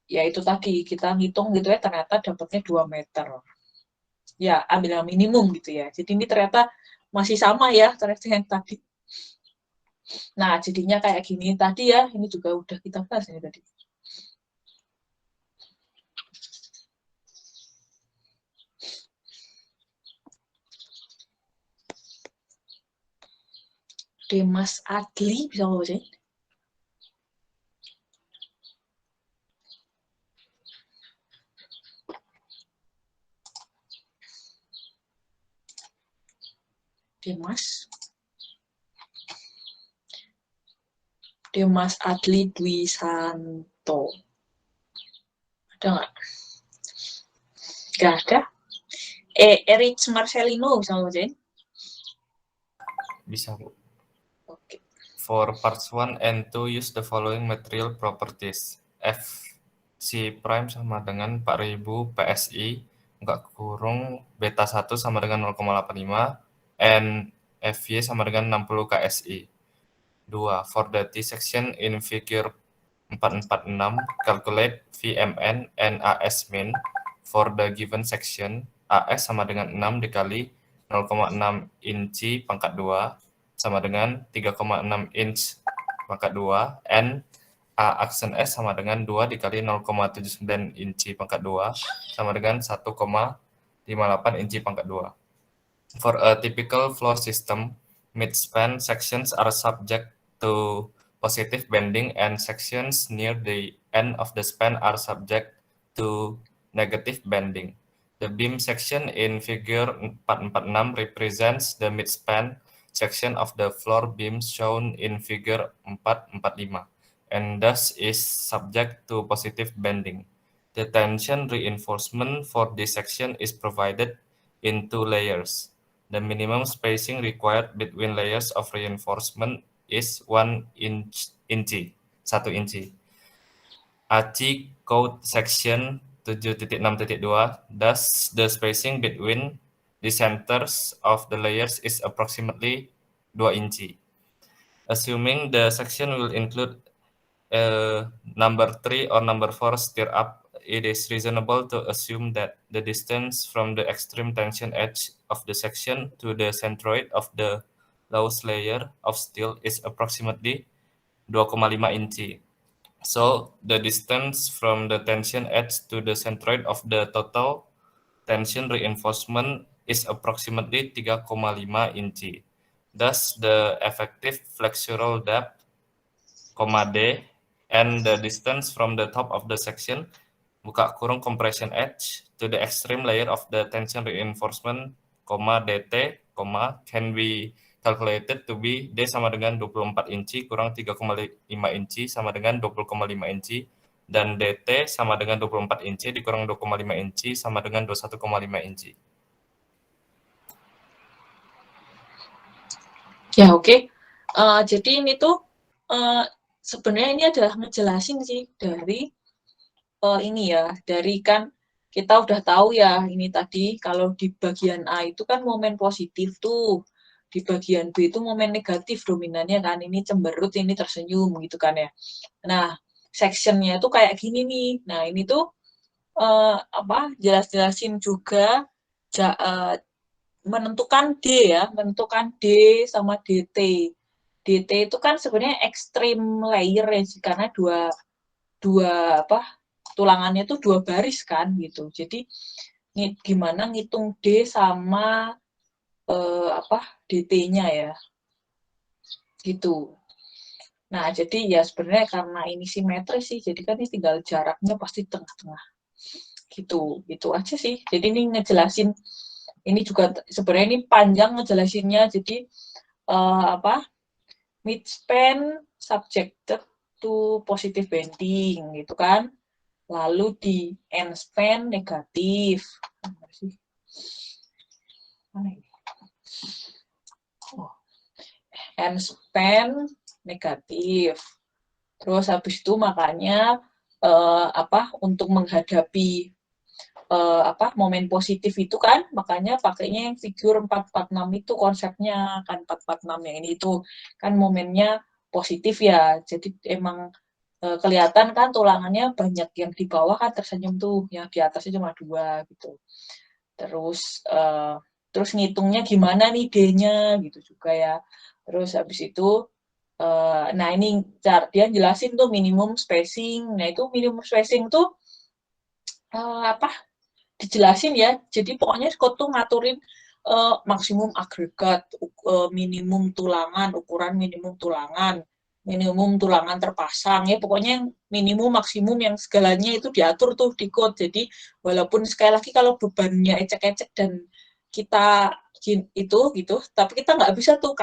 ya itu tadi, kita ngitung gitu ya, ternyata dapatnya 2 meter. Ya, ambil yang minimum gitu ya. Jadi ini ternyata masih sama ya, ternyata yang tadi. Nah, jadinya kayak gini tadi ya, ini juga udah kita bahas ini tadi. Mas Adli, bisa mau bacain? Mas Adli Dwi Santo. Ada nggak? Nggak ada. Erich Marcelino, bisa mau bacain? Bisa, Bu. Okay. For parts 1 and 2, use the following material properties. Fc prime sama dengan 4000 PSI, enggak kurung beta 1 sama dengan 0,85, and Fy sama dengan 60 KSI. 2. For the T-section in figure 446, calculate VMN and AS min for the given section. AS sama dengan 6 dikali 0,6 inci pangkat 2 sama dengan 3,6 inch pangkat 2, and A aksen S sama dengan 2 dikali 0,79 inci pangkat 2 sama dengan 1,58 inci pangkat 2. For a typical floor system, mid-span sections are subject to positive bending and sections near the end of the span are subject to negative bending. The beam section in figure 446 represents the mid-span section of the floor beam shown in figure 445 and thus is subject to positive bending. The tension reinforcement for this section is provided in 2 layers. The minimum spacing required between layers of reinforcement is 1 inci. AC code section 7.6.2, thus the spacing between the centers of the layers is approximately 2 inci. Assuming the section will include number 3 or number 4 stir up, it is reasonable to assume that the distance from the extreme tension edge of the section to the centroid of the lowest layer of steel is approximately 2,5 inci. So the distance from the tension edge to the centroid of the total tension reinforcement is approximately 3,5 inci. Thus the effective flexural depth, D, and the distance from the top of the section buka kurung compression edge to the extreme layer of the tension reinforcement, DT, can be calculated to be D sama dengan 24 inci kurang 3,5 inci sama dengan 20,5 inci, dan DT sama dengan 24 inci dikurang 2,5 inci sama dengan 21,5 inci. Ya, oke. Jadi ini tuh sebenarnya ini adalah ngejelasin sih dari ini ya, dari kan kita udah tahu ya ini tadi kalau di bagian A itu kan momen positif tuh, di bagian B itu momen negatif dominannya kan, ini cemberut, ini tersenyum gitu kan ya. Nah, sectionnya itu kayak gini nih. Nah, ini tuh jelas-jelasin juga menentukan D ya, menentukan D sama DT. DT itu kan sebenarnya extreme layer ya, karena dua tulangannya itu 2 baris kan gitu. Jadi gimana ngitung D sama DT-nya ya. Gitu. Nah, jadi ya sebenarnya karena ini simetris sih, jadi kan ini tinggal jaraknya pasti tengah-tengah. Gitu. Gitu aja sih. Jadi ini ngejelasin, ini juga sebenarnya ini panjang ngejelasinnya. Jadi mid-span subjected to positive bending gitu kan. Lalu di end span negatif. End span negatif. Terus habis itu makanya untuk menghadapi momen positif itu kan, makanya pakainya yang figur 446 itu konsepnya kan, 446 yang ini itu kan momennya positif ya. Jadi emang kelihatan kan tulangannya banyak, yang di bawah kan tersenyum tuh, yang di atasnya cuma 2 gitu. Terus ngitungnya gimana nih D-nya gitu juga ya. Terus habis itu nah ini dia jelasin tuh minimum spacing. Nah itu minimum spacing tuh dijelasin ya. Jadi pokoknya kau tuh ngaturin maksimum agregat, minimum tulangan, ukuran minimum tulangan terpasang ya, pokoknya minimum maksimum yang segalanya itu diatur tuh di code. Jadi walaupun sekali lagi kalau bebannya ecek-ecek dan kita itu gitu, tapi kita nggak bisa tuh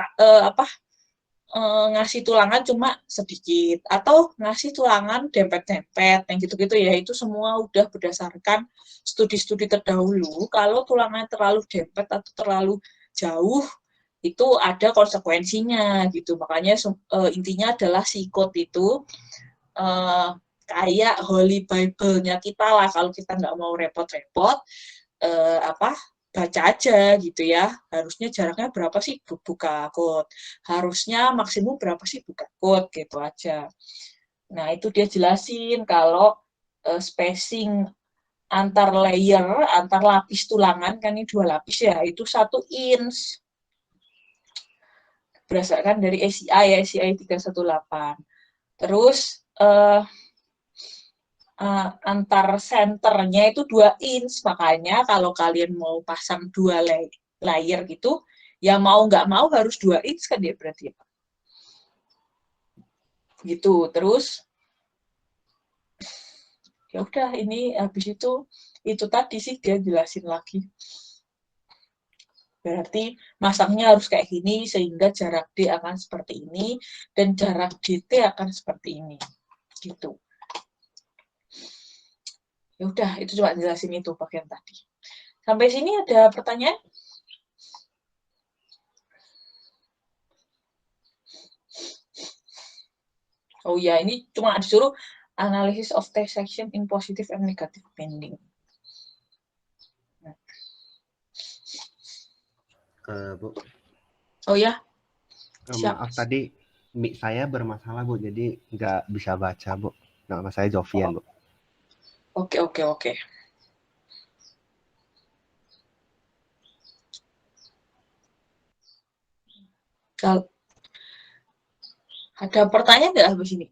ngasih tulangan cuma sedikit atau ngasih tulangan dempet-dempet yang gitu-gitu ya. Itu semua udah berdasarkan studi-studi terdahulu. Kalau tulangan terlalu dempet atau terlalu jauh itu ada konsekuensinya gitu. Makanya intinya adalah si code itu kayak Holy Bible-nya kita lah. Kalau kita nggak mau repot-repot baca aja gitu ya. Harusnya jaraknya berapa sih buka quote. Harusnya maksimum berapa sih buka quote gitu aja. Nah, itu dia jelasin kalau spacing antar layer, antar lapis tulangan, kan ini 2 lapis ya, itu 1 inch. Berdasarkan dari ACI ya, ACI 318. Terus antar senternya itu 2 inch, makanya kalau kalian mau pasang 2 layer gitu, ya mau nggak mau harus 2 inch kan ya berarti ya. Gitu, terus ya udah ini habis itu tadi sih dia jelasin lagi. Berarti masangnya harus kayak gini sehingga jarak D akan seperti ini dan jarak DT akan seperti ini. Gitu. Ya udah, itu cuma jelasin itu bagian tadi. Sampai sini ada pertanyaan? Oh ya, ini cuma disuruh analysis of text section in positive and negative bending. Bu. Oh ya? Maaf tadi mic saya bermasalah Bu, jadi nggak bisa baca Bu. Nama saya Jovian Bu. Oke. Kalau ada pertanyaan nggak habis ini?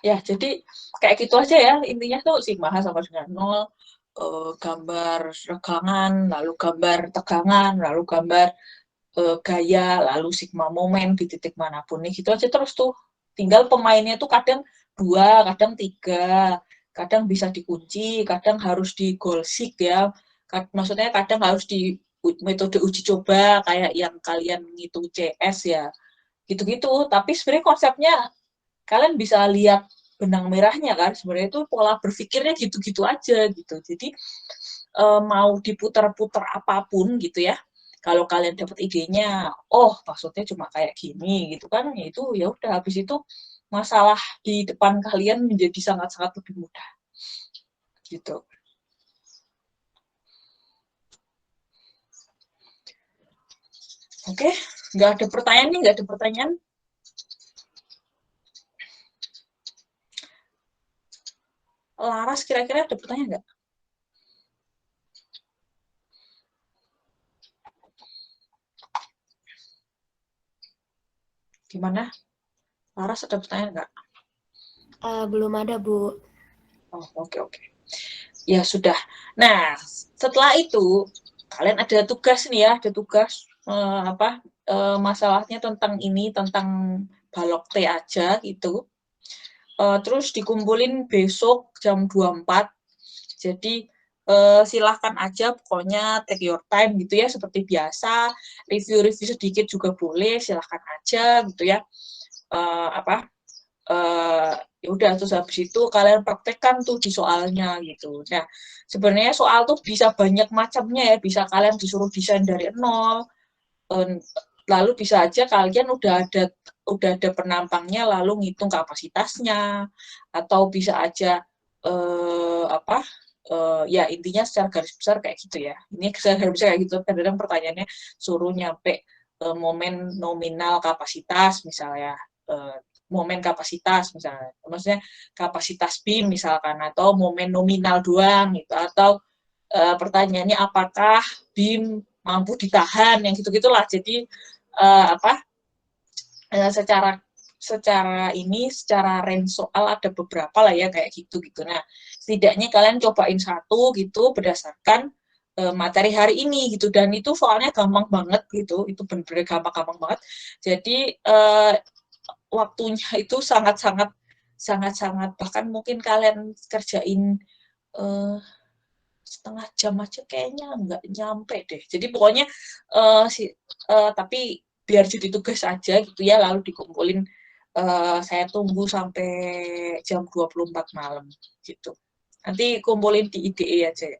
Ya, jadi kayak gitu aja ya, intinya tuh sigma H sama dengan 0, gambar regangan, lalu gambar tegangan, lalu gambar gaya, lalu sigma momen di titik manapun nih, gitu aja terus tuh. Tinggal pemainnya tuh kadang 2, kadang 3, kadang bisa dikunci, kadang harus di goal seek ya. Maksudnya kadang harus di metode uji coba kayak yang kalian ngitung CS ya. Gitu-gitu, tapi sebenarnya konsepnya kalian bisa lihat benang merahnya kan, sebenarnya itu pola berpikirnya gitu-gitu aja gitu. Jadi mau diputar-putar apapun gitu ya, kalau kalian dapat idenya, oh maksudnya cuma kayak gini gitu kan, ya itu ya udah, habis itu masalah di depan kalian menjadi sangat-sangat lebih mudah gitu. Oke, nggak ada pertanyaan nih, nggak ada pertanyaan. Laras, kira-kira ada pertanyaan nggak? Gimana? Laras, ada pertanyaan nggak? Belum ada, Bu. Oh, oke. Ya, sudah. Nah, setelah itu, kalian ada tugas nih ya, ada tugas masalahnya tentang ini, tentang balok T aja gitu. Terus dikumpulin besok jam 24. Jadi silahkan aja, pokoknya take your time gitu ya, seperti biasa. Review-review sedikit juga boleh, silahkan aja gitu ya. Ya udah, terus habis itu kalian praktekkan tuh di soalnya gitu. Nah, sebenarnya soal tuh bisa banyak macamnya ya, bisa kalian disuruh desain dari nol, lalu bisa aja kalian udah ada penampangnya lalu ngitung kapasitasnya, atau bisa aja ya intinya secara garis besar kayak gitu ya. Ini secara garis besar kayak gitu, kadang-kadang pertanyaannya suruh nyampe momen nominal kapasitas misalnya, momen kapasitas misalnya, maksudnya kapasitas BIM misalkan, atau momen nominal doang gitu, atau pertanyaannya apakah BIM mampu ditahan, yang gitu-gitulah. Jadi secara range soal ada beberapa lah ya kayak gitu. Nah, setidaknya kalian cobain satu gitu berdasarkan materi hari ini gitu, dan itu soalnya gampang banget gitu, itu bener-bener gampang banget. Jadi waktunya itu sangat-sangat bahkan mungkin kalian kerjain setengah jam aja kayaknya nggak nyampe deh. Jadi pokoknya tapi biar jadi tugas aja gitu ya, lalu dikumpulin. Saya tunggu sampai jam 24 malam gitu. Nanti kumpulin di IDE aja ya.